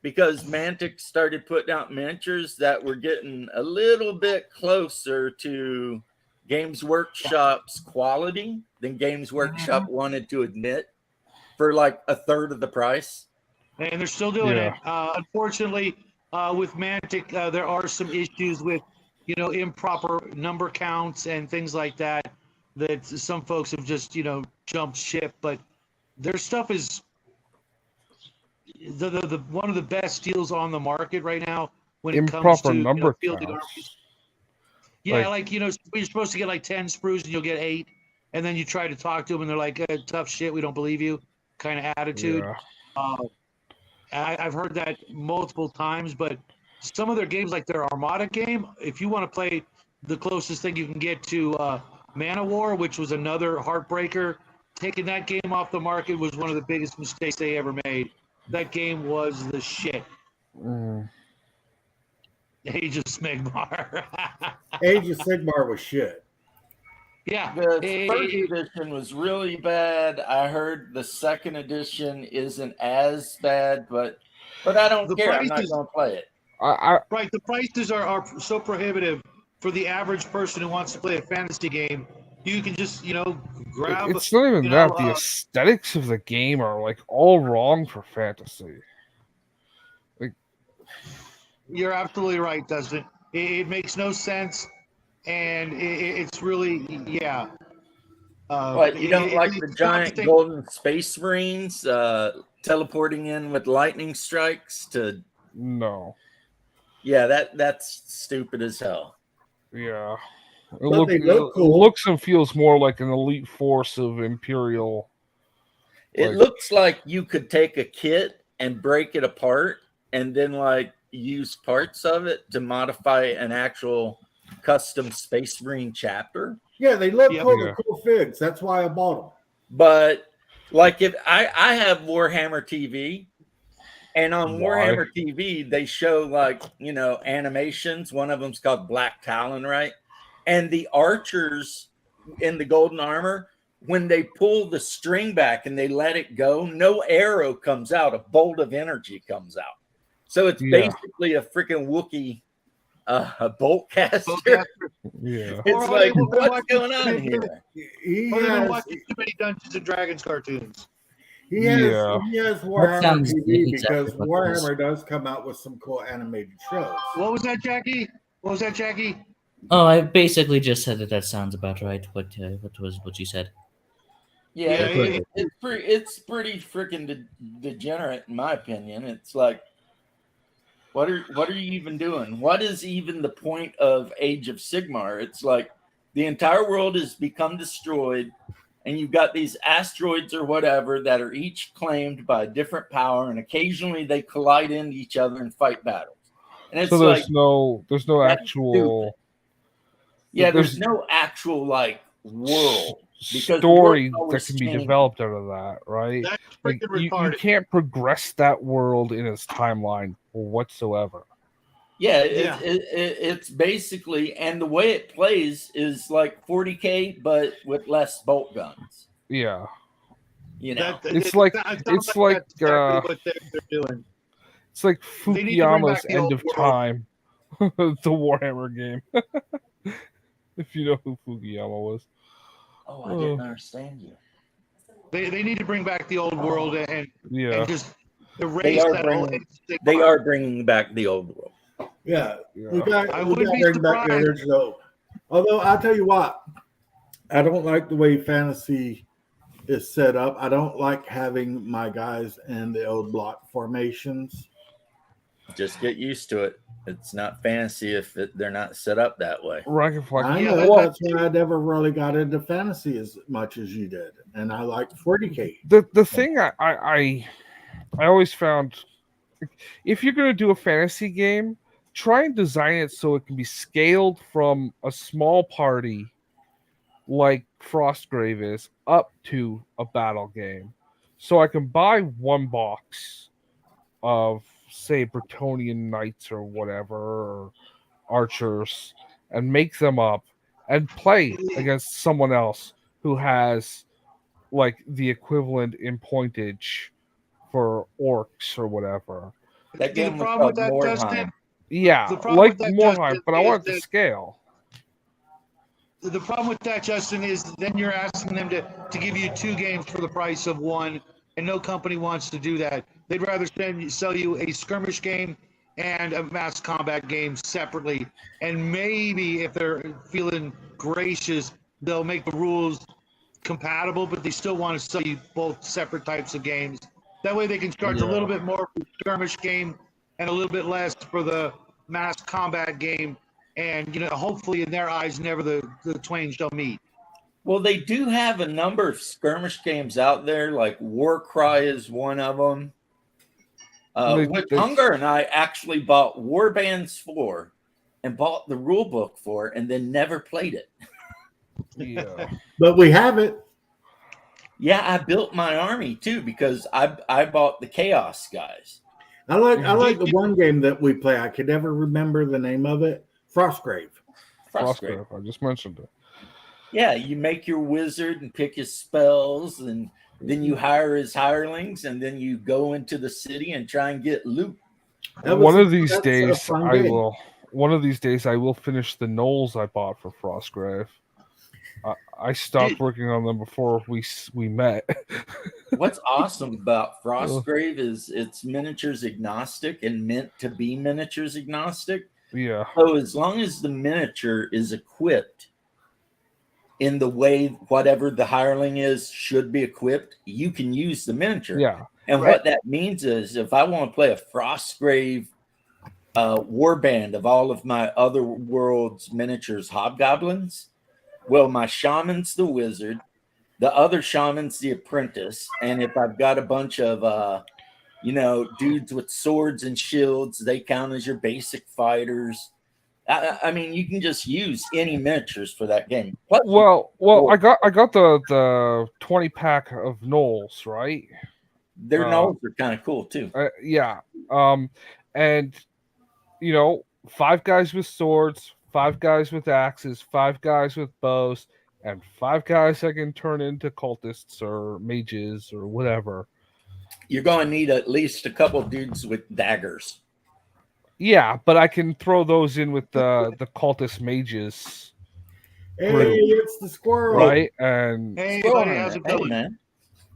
because Mantic started putting out miniatures that were getting a little bit closer to Games Workshop's quality than Games Workshop wanted to admit for like a third of the price. and they're still doing Yeah. it. Unfortunately, with Mantic, there are some issues with improper number counts and things like that. That some folks have just jumped ship, but their stuff is the one of the best deals on the market right now when it comes Improper to number fielding counts. armies. Yeah, Like- you're supposed to get like 10 sprues and you'll get 8, and then you try to talk to them and they're like, tough shit, we don't believe you, kind of attitude. Yeah. I've heard that multiple times, but some of their games, like their Armada game, if you want to play the closest thing you can get to Mana War, which was another heartbreaker, taking that game off the market was one of the biggest mistakes they ever made. That game was the shit. Mm. Age of Smigmar. Age of Sigmar was shit. Yeah. The first edition was really bad. I heard the second edition isn't as bad, but I don't The care. I'm not prices- going to play it. Right. The prices are so prohibitive for the average person who wants to play a fantasy game. You can just, grab. It's not even you that. know, The aesthetics of the game are like all wrong for fantasy. You're absolutely right, Dustin. It makes no sense, and it's really, yeah. What, you don't like the it's giant not golden space marines teleporting in with lightning strikes to? No. Yeah, that's stupid as hell. Yeah. It, But they look it cool. looks and feels more like an elite force of Imperial. It Like- looks like you could take a kit and break it apart and then use parts of it to modify an actual custom Space Marine chapter. Yeah, they look Yep. cool. Yeah. They're cool figs. That's why I bought them. But if I have Warhammer TV, and on Why? Warhammer TV they show animations. One of them's called Black Talon, right? And the archers in the golden armor, when they pull the string back and they let it go, no arrow comes out. A bolt of energy comes out. So it's Yeah. basically a freaking Wookiee bolt caster. Yeah. It's Or like, they've been what's watching going on too here? He Or they've been has, watching too many Dungeons and Dragons cartoons. he has, Yeah. he has Warhammer sounds TV exactly because what it is. Warhammer does come out with some cool animated shows. What was that, Jackie? Oh, I basically just said that sounds about right. What you said? Yeah, Yeah, it's pretty freaking degenerate in my opinion. It's like, what are you even doing? What is even the point of Age of Sigmar? It's like the entire world has become destroyed, and you've got these asteroids or whatever that are each claimed by a different power, and occasionally they collide into each other and fight battles. And it's So like, there's no that's actual yeah, there's- there's no actual world. Because story the world's that always can be changing. developed out of that, right? That's Like, freaking you retarded. can't progress that world in its timeline whatsoever. Yeah, Yeah. It's basically, and the way it plays is like 40K, but with less bolt guns. Yeah. It's like- that it's sounds like, that's exactly what they're doing. It's like They need to bring Fukuyama's back the End old of world. Time, the Warhammer game. If you know who Fukuyama was. oh, I didn't understand you. They need to bring back the old world and Yeah. just erase are that bringing- whole. They are bringing back the old world. Yeah, Yeah. we got I we wouldn't got to be bring back the surprised. original. Although I'll tell you what, I don't like the way fantasy is set up. I don't like having my guys in the old block formations. Just get used to it. It's not fantasy if they're not set up that way. Rank and flag. I Yeah, know that- that's why I never really got into fantasy as much as you did, and I like 40K. The thing I always found, if you're gonna do a fantasy game, try and design it so it can be scaled from a small party like Frostgrave is up to a battle game. So I can buy one box of, say, Bretonian knights or whatever, or archers, and make them up and play against someone else who has like the equivalent in pointage for orcs or whatever. That The game was problem with called that, Mordheim. Justin, Yeah, The problem like with that, Morheim, Justin, but I is want it to that- scale. the problem with that, Justin, is then you're asking them to give you 2 games for the price of 1, and no company wants to do that. They'd rather sell you a skirmish game and a mass combat game separately. And maybe if they're feeling gracious, they'll make the rules compatible, but they still want to sell you both separate types of games. That way they can charge a Yeah. little bit more for the skirmish game and a little bit less for the mass combat game. And, hopefully in their eyes, never the twain shall meet. Well, they do have a number of skirmish games out there, like Warcry is one of them. Which Hunger and I actually bought Warbands for and bought the rule book for and then never played it. Yeah. But we have it. Yeah, I built my army too because I bought the Chaos guys. I like the one game that we play. I could never remember the name of it. Frostgrave. Frostgrave. Frostgrave, I just mentioned it. Yeah, you make your wizard and pick his spells, and then you hire his hirelings, and then you go into the city and try and get loot. One of these that's a days, fun I game. will. One of these days, I will finish the knolls I bought for Frostgrave. I stopped working on them before we met. What's awesome about Frostgrave is it's miniatures agnostic and meant to be miniatures agnostic. Yeah. So as long as the miniature is equipped in the way whatever the hireling is should be equipped, you can use the miniature. Yeah. And Right. what that means is if I want to play a Frostgrave warband of all of my other world's miniatures hobgoblins, well, my shaman's the wizard, the other shaman's the apprentice, and if I've got a bunch of dudes with swords and shields, they count as your basic fighters. I mean, you can just use any miniatures for that game. Plus, Well, I got the 20-pack of knolls, right? their knolls are kind of cool too. Yeah. And 5 guys with swords, 5 guys with axes, 5 guys with bows, and 5 guys that can turn into cultists or mages or whatever. You're going to need at least a couple dudes with daggers. Yeah, but I can throw those in with the cultist mages, Hey, Right. it's the squirrel. right? And Hey, Go buddy, on, how's it hey, going? man.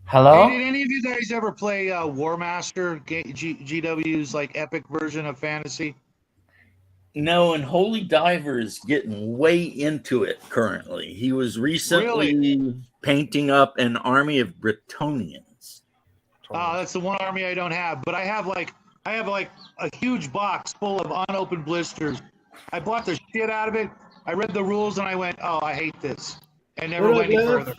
Hello? Hey, did any of you guys ever play War Master, GW's like epic version of fantasy? No, and Holy Diver is getting way into it currently. He was recently painting up an army of Bretonians. That's the one army I don't have, but I have like a huge box full of unopened blisters. I bought the shit out of it. I read the rules and I went, "Oh, I hate this," and never What went any up, Liv? further.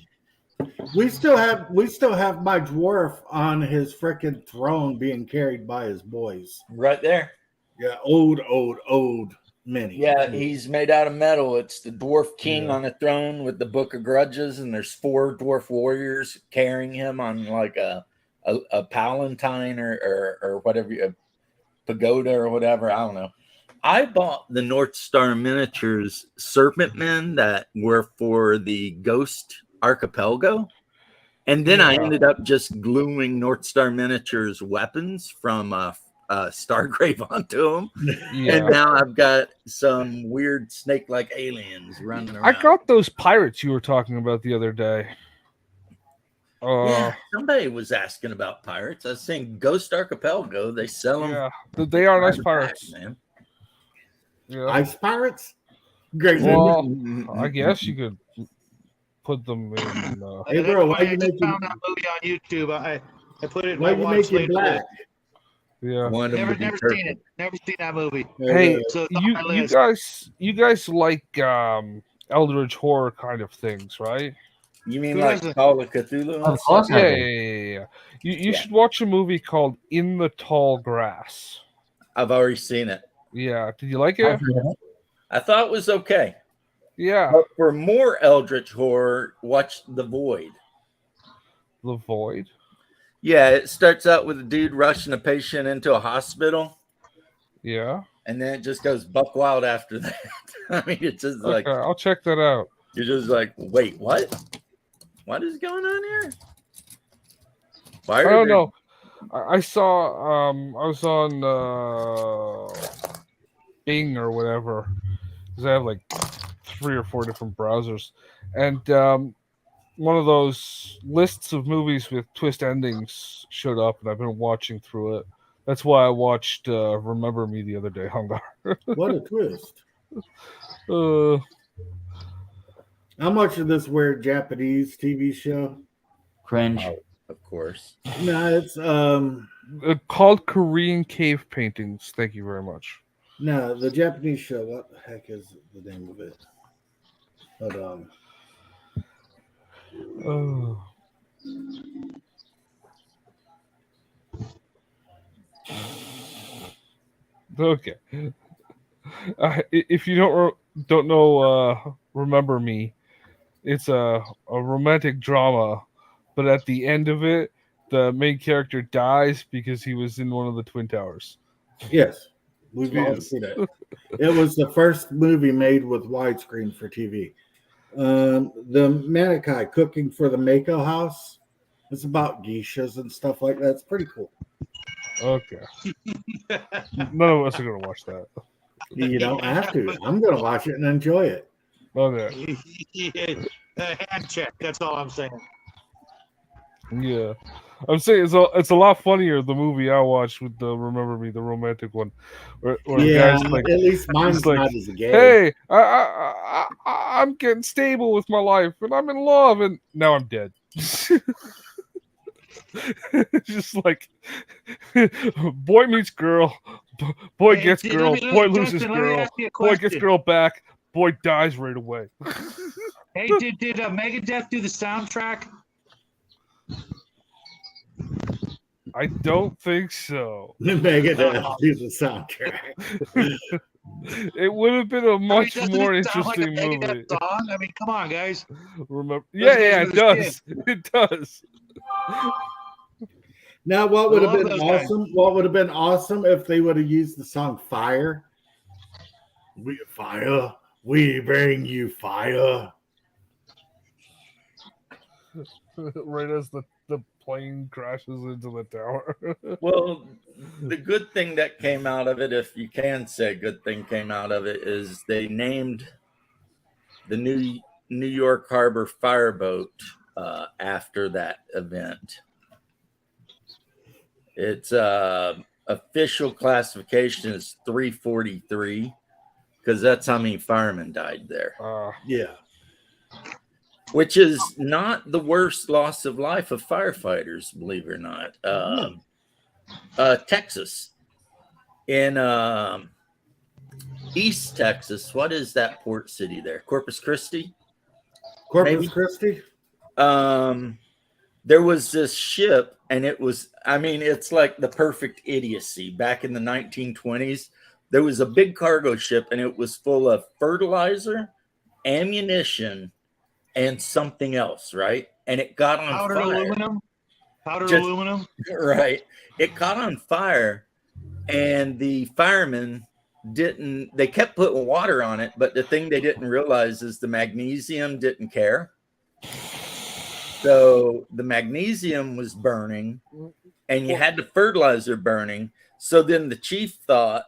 We still have my dwarf on his frickin' throne being carried by his boys. Right there. Yeah, old mini. Yeah, he's made out of metal. It's the dwarf king Yeah. on the throne with the book of grudges, and there's 4 dwarf warriors carrying him on like a palatine or whatever, a pagoda or whatever. I don't know. I bought the North Star Miniatures Serpent Men that were for the Ghost Archipelago. And then I Yeah. ended up just gluing North Star Miniatures weapons from Stargrave onto them. yeah. And now I've got some weird snake-like aliens running around. I got those pirates you were talking about the other day. Yeah, somebody was asking about pirates. I was saying Ghost Archipelago. They sell them. Yeah, they are nice pirates. man. Yeah. Ice Pirates. Great Well, movie. I guess you could put them in. Hey, bro, why I you just making found that movie on YouTube. I put it in why my you watch making later. black? Yeah. Want them to be Never purple. seen it. Never seen that movie. Hey, So it's on my you list. guys like Eldritch horror kind of things, right? You mean Who like doesn't? Call of Cthulhu? and Of stuff? course I Yeah, do. yeah. You Yeah. should watch a movie called In the Tall Grass. I've already seen it. Yeah, did you like I've it? heard of it. I thought it was okay. Yeah, But for more Eldritch horror, watch The Void. The Void. Yeah, it starts out with a dude rushing a patient into a hospital, Yeah. and then it just goes buck wild after that. I mean, it's just like Okay, I'll check that out. you're just like, wait, what? What is going on here? Why I are don't there- know. I saw I was on Bing or whatever, because I have like 3 or 4 different browsers, and one of those lists of movies with twist endings showed up, and I've been watching through it. That's why I watched Remember Me the other day, Hungar. What a twist. uh, How much of this weird Japanese TV show? Cringe. Oh, of course. No, it's called Korean Cave Paintings. Thank you very much. no, the Japanese show. What the heck is the name of it? Hold on. Oh. Okay. If you don't know, Remember Me, it's a romantic drama, but at the end of it, the main character dies because he was in one of the Twin Towers. Yes, we've all Yes. seen it. It was the first movie made with widescreen for TV. The Manikai cooking for the Mako house. It's about geishas and stuff like that. It's pretty cool. Okay. None of us are gonna watch that. You don't have to. I'm going to watch it and enjoy it. Okay. Hand check. That's all I'm saying. Yeah. I'm saying it's a lot funnier, the movie I watched with the Remember Me, the romantic one, where the Yeah, guy's like, at least mine's like, not as gay. "Hey, I'm getting stable with my life, and I'm in love, and now I'm dead." Just like boy meets girl, boy Hey, gets let girl, me- boy Justin, loses let me girl, ask you a boy gets question. girl back, boy dies right away. Hey, did Megadeth do the soundtrack? I don't think so. Megadeth do the soundtrack. It would have been a much doesn't more it sound like a interesting Megadeth movie. song? I mean, come on, guys. Remember? Those Yeah, guys it were the does. It does. Now, what would have love been those guys. awesome? What would have been awesome if they would have used the song "Fire"? We bring you fire. Right as the plane crashes into the tower. Well, the good thing that came out of it, if you can say good thing came out of it, is they named the New York Harbor fireboat after that event. Its official classification is 343 because that's how many firemen died there, Yeah. which is not the worst loss of life of firefighters, believe it or not. Texas, in East Texas, what is that port city there? Corpus Christi? Corpus Maybe. Christi. There was this ship, and it's like the perfect idiocy. Back in the 1920s, there was a big cargo ship, and it was full of fertilizer, ammunition, and something else, right? And it got on Powdered fire. aluminum. Powdered Just- aluminum. Right. It caught on fire, and the firemen they kept putting water on it, but the thing they didn't realize is the magnesium didn't care. So the magnesium was burning, and you had the fertilizer burning. So then the chief thought,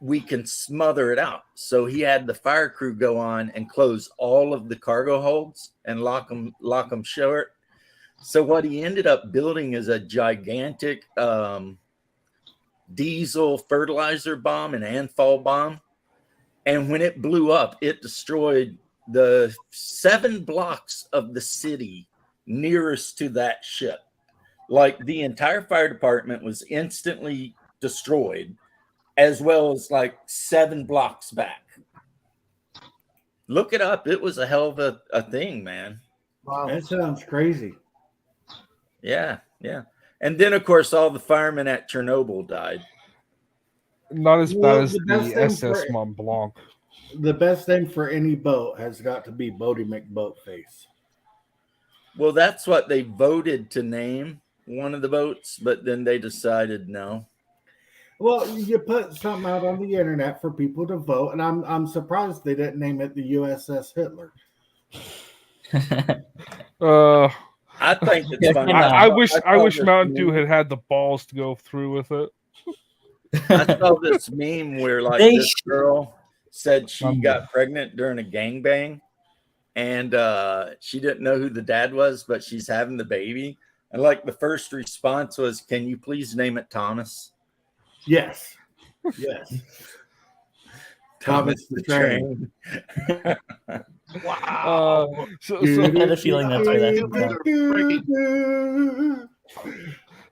we can smother it out. So he had the fire crew go on and close all of the cargo holds and lock them short. So what he ended up building is a gigantic diesel fertilizer bomb, an Anfall bomb. And when it blew up, it destroyed the 7 blocks of the city nearest to that ship. Like the entire fire department was instantly destroyed, as well as like 7 blocks back. Look it up. It was a hell of a thing, man. Wow. That sounds crazy. Yeah, yeah. And then, of course, all the firemen at Chernobyl died. Not as Well, bad as the best the thing SS for- Mont Blanc. The best thing for any boat has got to be Bodie McBoatface. Well, that's what they voted to name one of the boats, but then they decided no. Well, you put something out on the internet for people to vote, and I'm surprised they didn't name it the USS Hitler. I think it's funny. I wish saw this Mountain Dew meme. had the balls to go through with it. I saw this meme where like They this should- girl said she got pregnant during a gangbang, and she didn't know who the dad was, but she's having the baby. And like the first response was, "Can you please name it Thomas?" Yes. Yes. Thomas the Train. Wow. So I had a feeling that's where that's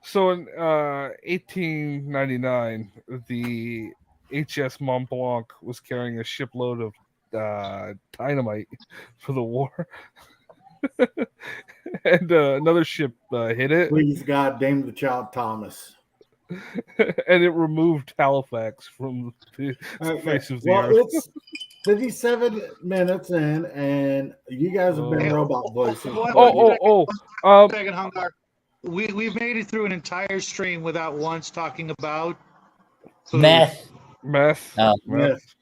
So in 1899, the HS Mont Blanc was carrying a shipload of dynamite for the war, and another ship hit it, Please God, name the child Thomas. and it removed Halifax from the face of the Well, earth. it's 57 minutes in, and you guys have been Oh. robot voicing. Second, Hungar. We've made it through an entire stream without once talking about food. Meth. Meth. Oh. Meth.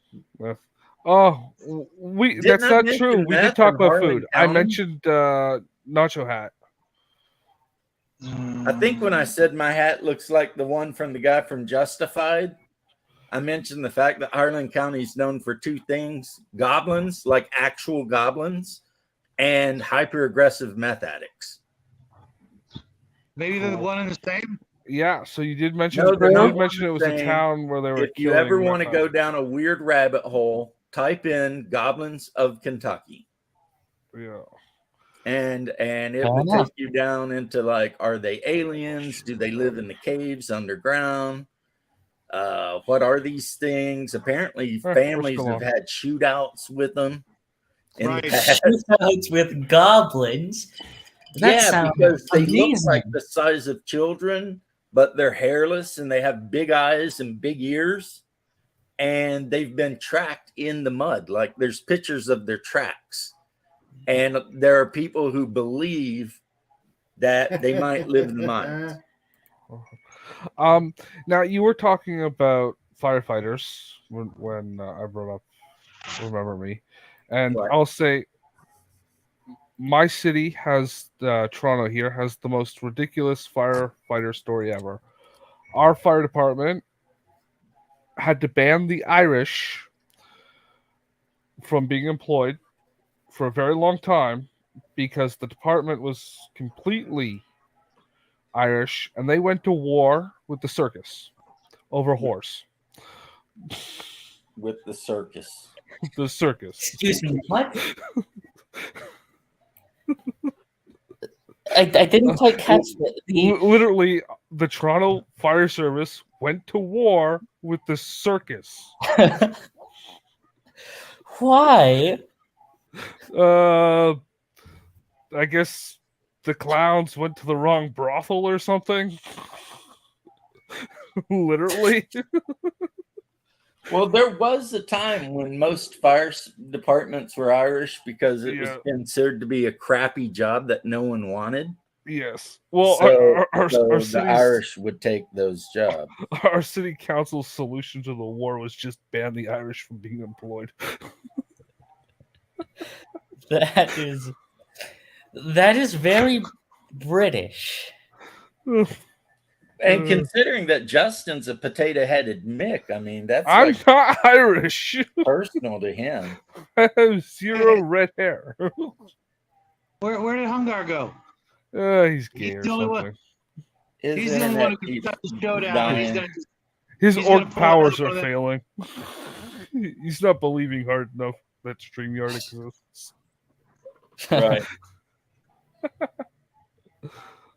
Oh, Didn't that's I not mention true. We did meth talk in about Harlan food. I County? mentioned Nacho Hat. I think when I said my hat looks like the one from the guy from Justified, I mentioned the fact that Harlan County is known for 2 things: goblins, like actual goblins, and hyper aggressive meth addicts. Maybe they're one and the same. Yeah, so you did mention. No, You they're did not mention it was a saying town where they were. If you killing ever want to meth go addicts. down a weird rabbit hole, type in goblins of Kentucky. Yeah. And it Fair will enough. take you down into like, are they aliens? Do they live in the caves underground? What are these things? Apparently, What's families going have on? had shootouts with them. In Right. the past. Shootouts with goblins. That Yeah, sounds because they look amazing. like the size of children, but they're hairless and they have big eyes and big ears. And they've been tracked in the mud. Like there's pictures of their tracks. And there are people who believe that they might live in the mines. Now you were talking about firefighters when I brought up Remember Me, and Right. I'll say my city has Toronto here has the most ridiculous firefighter story ever. Our fire department had to ban the Irish from being employed for a very long time because the department was completely Irish and they went to war with the circus over a horse. With the circus. The circus. Excuse me, what? I didn't quite catch the Literally, the Toronto Fire Service went to war with the circus. Why? I guess the clowns went to the wrong brothel or something. Literally. Well, there was a time when most fire departments were Irish because it was Yeah. considered to be a crappy job that no one wanted. Yes. Well, So, our the city's- Irish would take those jobs. our city council's solution to the war was just ban the Irish from being employed. That is very British. And considering that Justin's a potato-headed Mick, I mean, that's I'm like not Irish. personal to him. I have zero red hair. Where did Hungar go? He's gay He's or the only one. something. His He's the only one who internet can keeps shut the show down. dying. He's gonna His He's gonna orc pull powers another are one of failing. He's not believing hard enough that StreamYard exists. Right.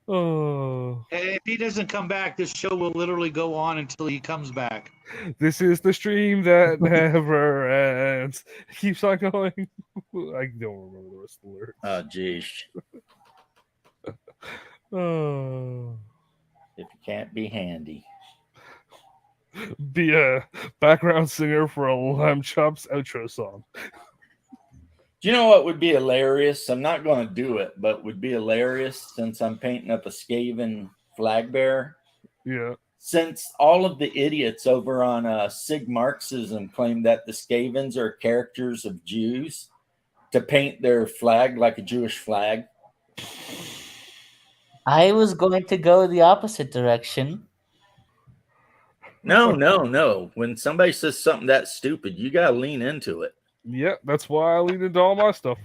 Oh, And if he doesn't come back, this show will literally go on until he comes back. this is the stream that never ends. It keeps on going. I don't remember the rest of the lyrics. Oh, geez. Oh. If you can't be handy. Be a background singer for a Lamb Chops outro song. Do you know what would be hilarious? I'm not going to do it, but would be hilarious since I'm painting up a Skaven flag bearer. Yeah. Since all of the idiots over on Sig Marxism claim that the Skavens are characters of Jews, to paint their flag like a Jewish flag. I was going to go the opposite direction. No. When somebody says something that stupid, you got to lean into it. Yeah, that's why I lean into all my stuff.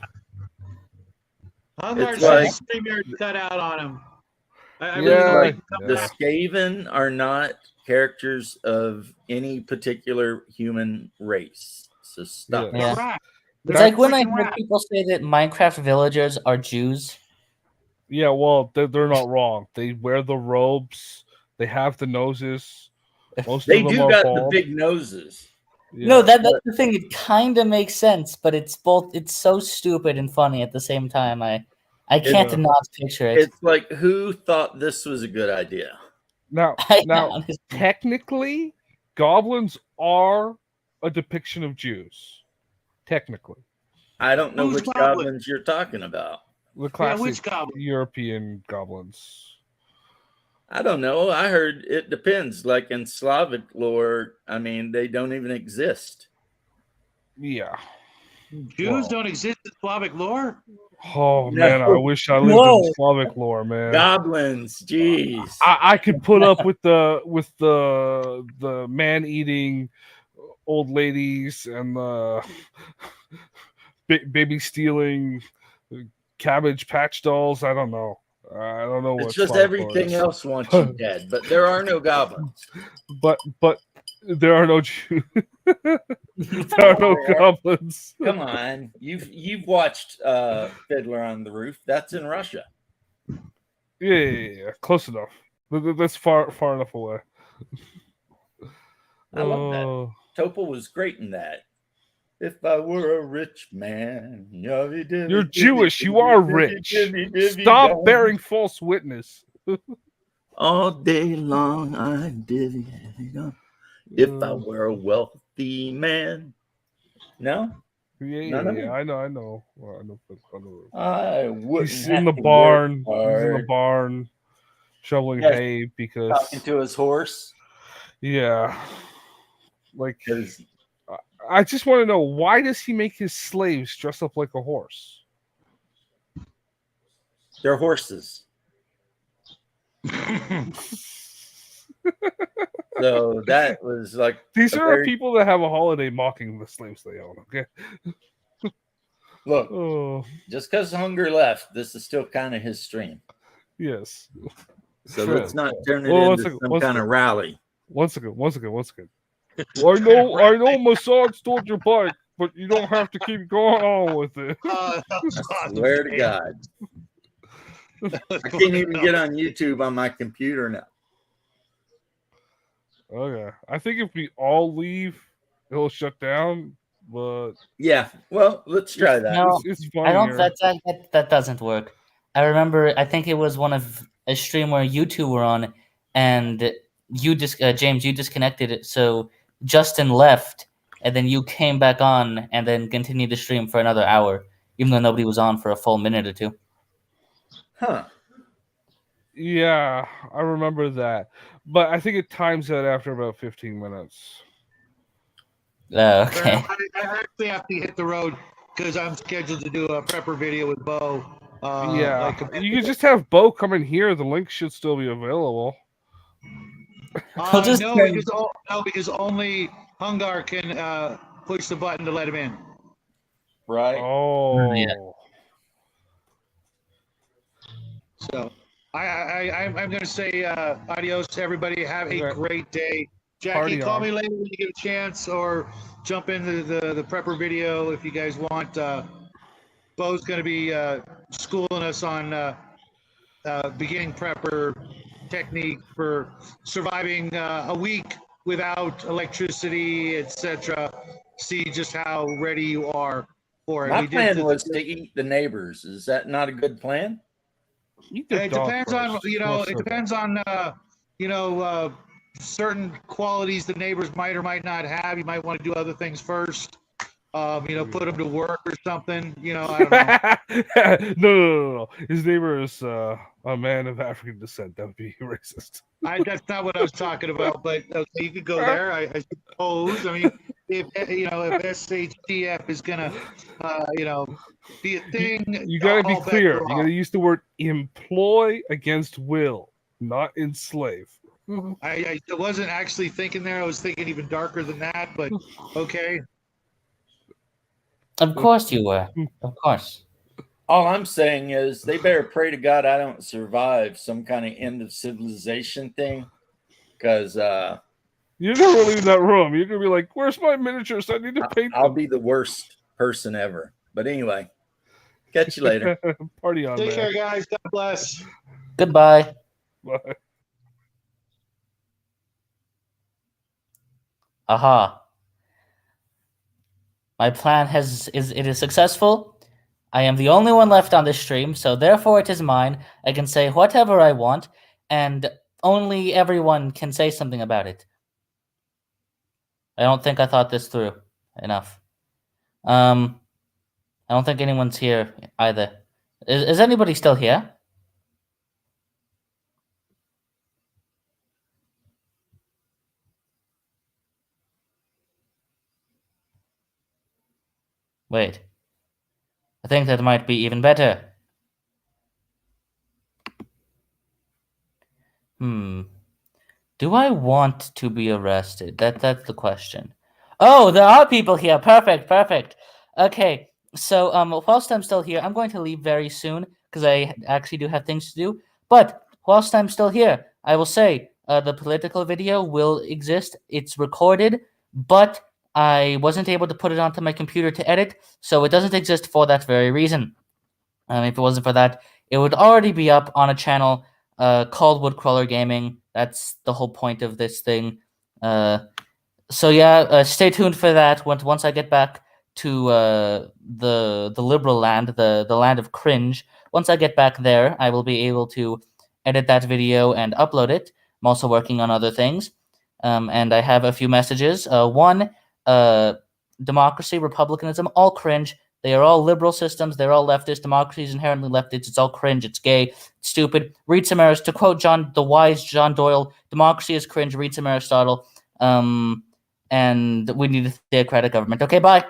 Hungar It's said like- StreamYard cut out on him. I Yeah, really like like The Skaven are not characters of any particular human race. So stop. Yeah. Right. It's They're like when I freaking hear rap. people say that Minecraft villagers are Jews. Yeah, well, they're not wrong. They wear the robes. They have the noses. Most They of them do are got the bald. big noses. Yeah. No, that's the thing. It kind of makes sense, but it's both. It's so stupid and funny at the same time. I can't Yeah. not picture it. It's like, who thought this was a good idea? Now, I now, honestly- technically, goblins are a depiction of Jews. Technically, I don't know Who's which goblin? goblins you're talking about. the Yeah, classic which goblin? European goblins. I don't know. I heard it depends. Like in Slavic lore, I mean, they don't even exist. Yeah. Jews Wow. don't exist in Slavic lore. Oh No. man, I wish I lived No. in Slavic lore, man. Goblins, jeez. I could put up with the man eating old ladies and the baby stealing Cabbage Patch dolls. I don't know. I don't know what. It's just Slavic lore everything is. else wants you dead, but there are no goblins. But there are no Jews. There are no goblins. Come on, you've watched Fiddler on the Roof. That's in Russia. Yeah. Close enough. That's far enough away. I love that. Oh. Topol was great in that. If I were a rich man, You're Jewish. You are rich. Stop bearing false witness. all day long. I did. If I were a wealthy man, no, Yeah, None of it? I know. Well, I know. I wouldn't. He's have in the to barn. work He's in the hard. barn, shoveling Yes. hay because Talking to his horse yeah, like because I just want to know, why does he make his slaves dress up like a horse? they're horses. So that was like, These a are very- people that have a holiday mocking the slaves they own. Okay. look, Oh just because Hunger left, this is still kind of his stream. yes. So Sure. let's not turn it Well, into some kind of rally. Once again. I know Mossad stole your bike, but you don't have to keep going on with it. That was I awesome. swear to God, I can't even get on YouTube on my computer now. Okay. I think if we all leave, it'll shut down. But Yeah, well, let's try that. No, it's I don't. funnier. That doesn't work. I remember. I think it was one of a stream where you two were on, and you just James, you disconnected it. So Justin left, and then you came back on, and then continued the stream for another hour, even though nobody was on for a full minute or two. Huh. Yeah, I remember that. But I think it times out after about 15 minutes. Okay. I actually have to hit the road because I'm scheduled to do a prepper video with Bo. Yeah. like You can just have Bo come in here. The link should still be available. I'll just no, turn- because only Hungar can push the button to let him in. Right. Oh. yeah. So I'm going to say adios to everybody. Have a Okay. great day. Jackie, Party call on. me later when you get a chance, or jump into the prepper video if you guys want. Bo's going to be schooling us on beginning prepper technique for surviving a week without electricity, etc. See just how ready you are for it. My We did plan the- was to eat the neighbors. Is that not a good plan? Eat the It dog depends on first. it Most depends on certain qualities the neighbors might or might not have. You might want to do other things first. Put them to work or something. I don't know. No. His neighbor is a man of African descent. That would be racist. That's not what I was talking about, but okay, you could go there. I suppose. I mean, if SHTF is gonna, be a thing, You got to be all bets clear. are You got off. to use the word employ against will, not enslave. I wasn't actually thinking there. I was thinking even darker than that. But okay. Of course you were. Of course. All I'm saying is they better pray to God I don't survive some kind of end of civilization thing, because You're never leaving that room. You're gonna be like, "Where's my miniatures? I need to paint I'll them." be the worst person ever. But anyway, catch you later. Party on, Take man. care, guys. God bless. Goodbye. Bye. Aha. My plan is successful. I am the only one left on this stream, so therefore it is mine. I can say whatever I want, and only everyone can say something about it. I don't think I thought this through enough. I don't think anyone's here either. Is anybody still here? Wait. I think that might be even better. Do I want to be arrested? That's the question. Oh, there are people here. Perfect, perfect. Okay, so whilst I'm still here, I'm going to leave very soon because I actually do have things to do. But whilst I'm still here, I will say the political video will exist. It's recorded, but I wasn't able to put it onto my computer to edit, so it doesn't exist for that very reason. If it wasn't for that, it would already be up on a channel called Woodcrawler Gaming. That's the whole point of this thing. So yeah, stay tuned for that. Once I get back to the liberal land, the land of cringe. Once I get back there, I will be able to edit that video and upload it. I'm also working on other things, and I have a few messages. One, democracy, republicanism, all cringe. They are all liberal systems. They're all leftist. Democracy is inherently leftist. It's all cringe. It's gay. It's stupid. Read some Aristotle. To quote the wise John Doyle, democracy is cringe. Read some Aristotle. And we need a theocratic government. Okay, bye.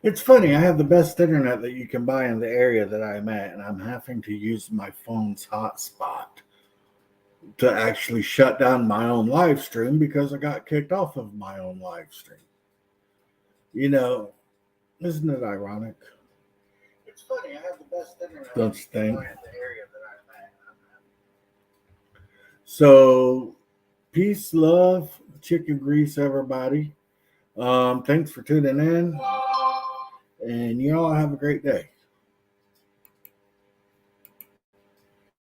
It's funny. I have the best internet that you can buy in the area that I'm at, and I'm having to use my phone's hotspot to actually shut down my own live stream because I got kicked off of my own live stream. You know, isn't it ironic? It's funny. I have the best internet. Don't you think? In the area that I'm at. So, peace, love, chicken grease, everybody. Thanks for tuning in, and you all have a great day.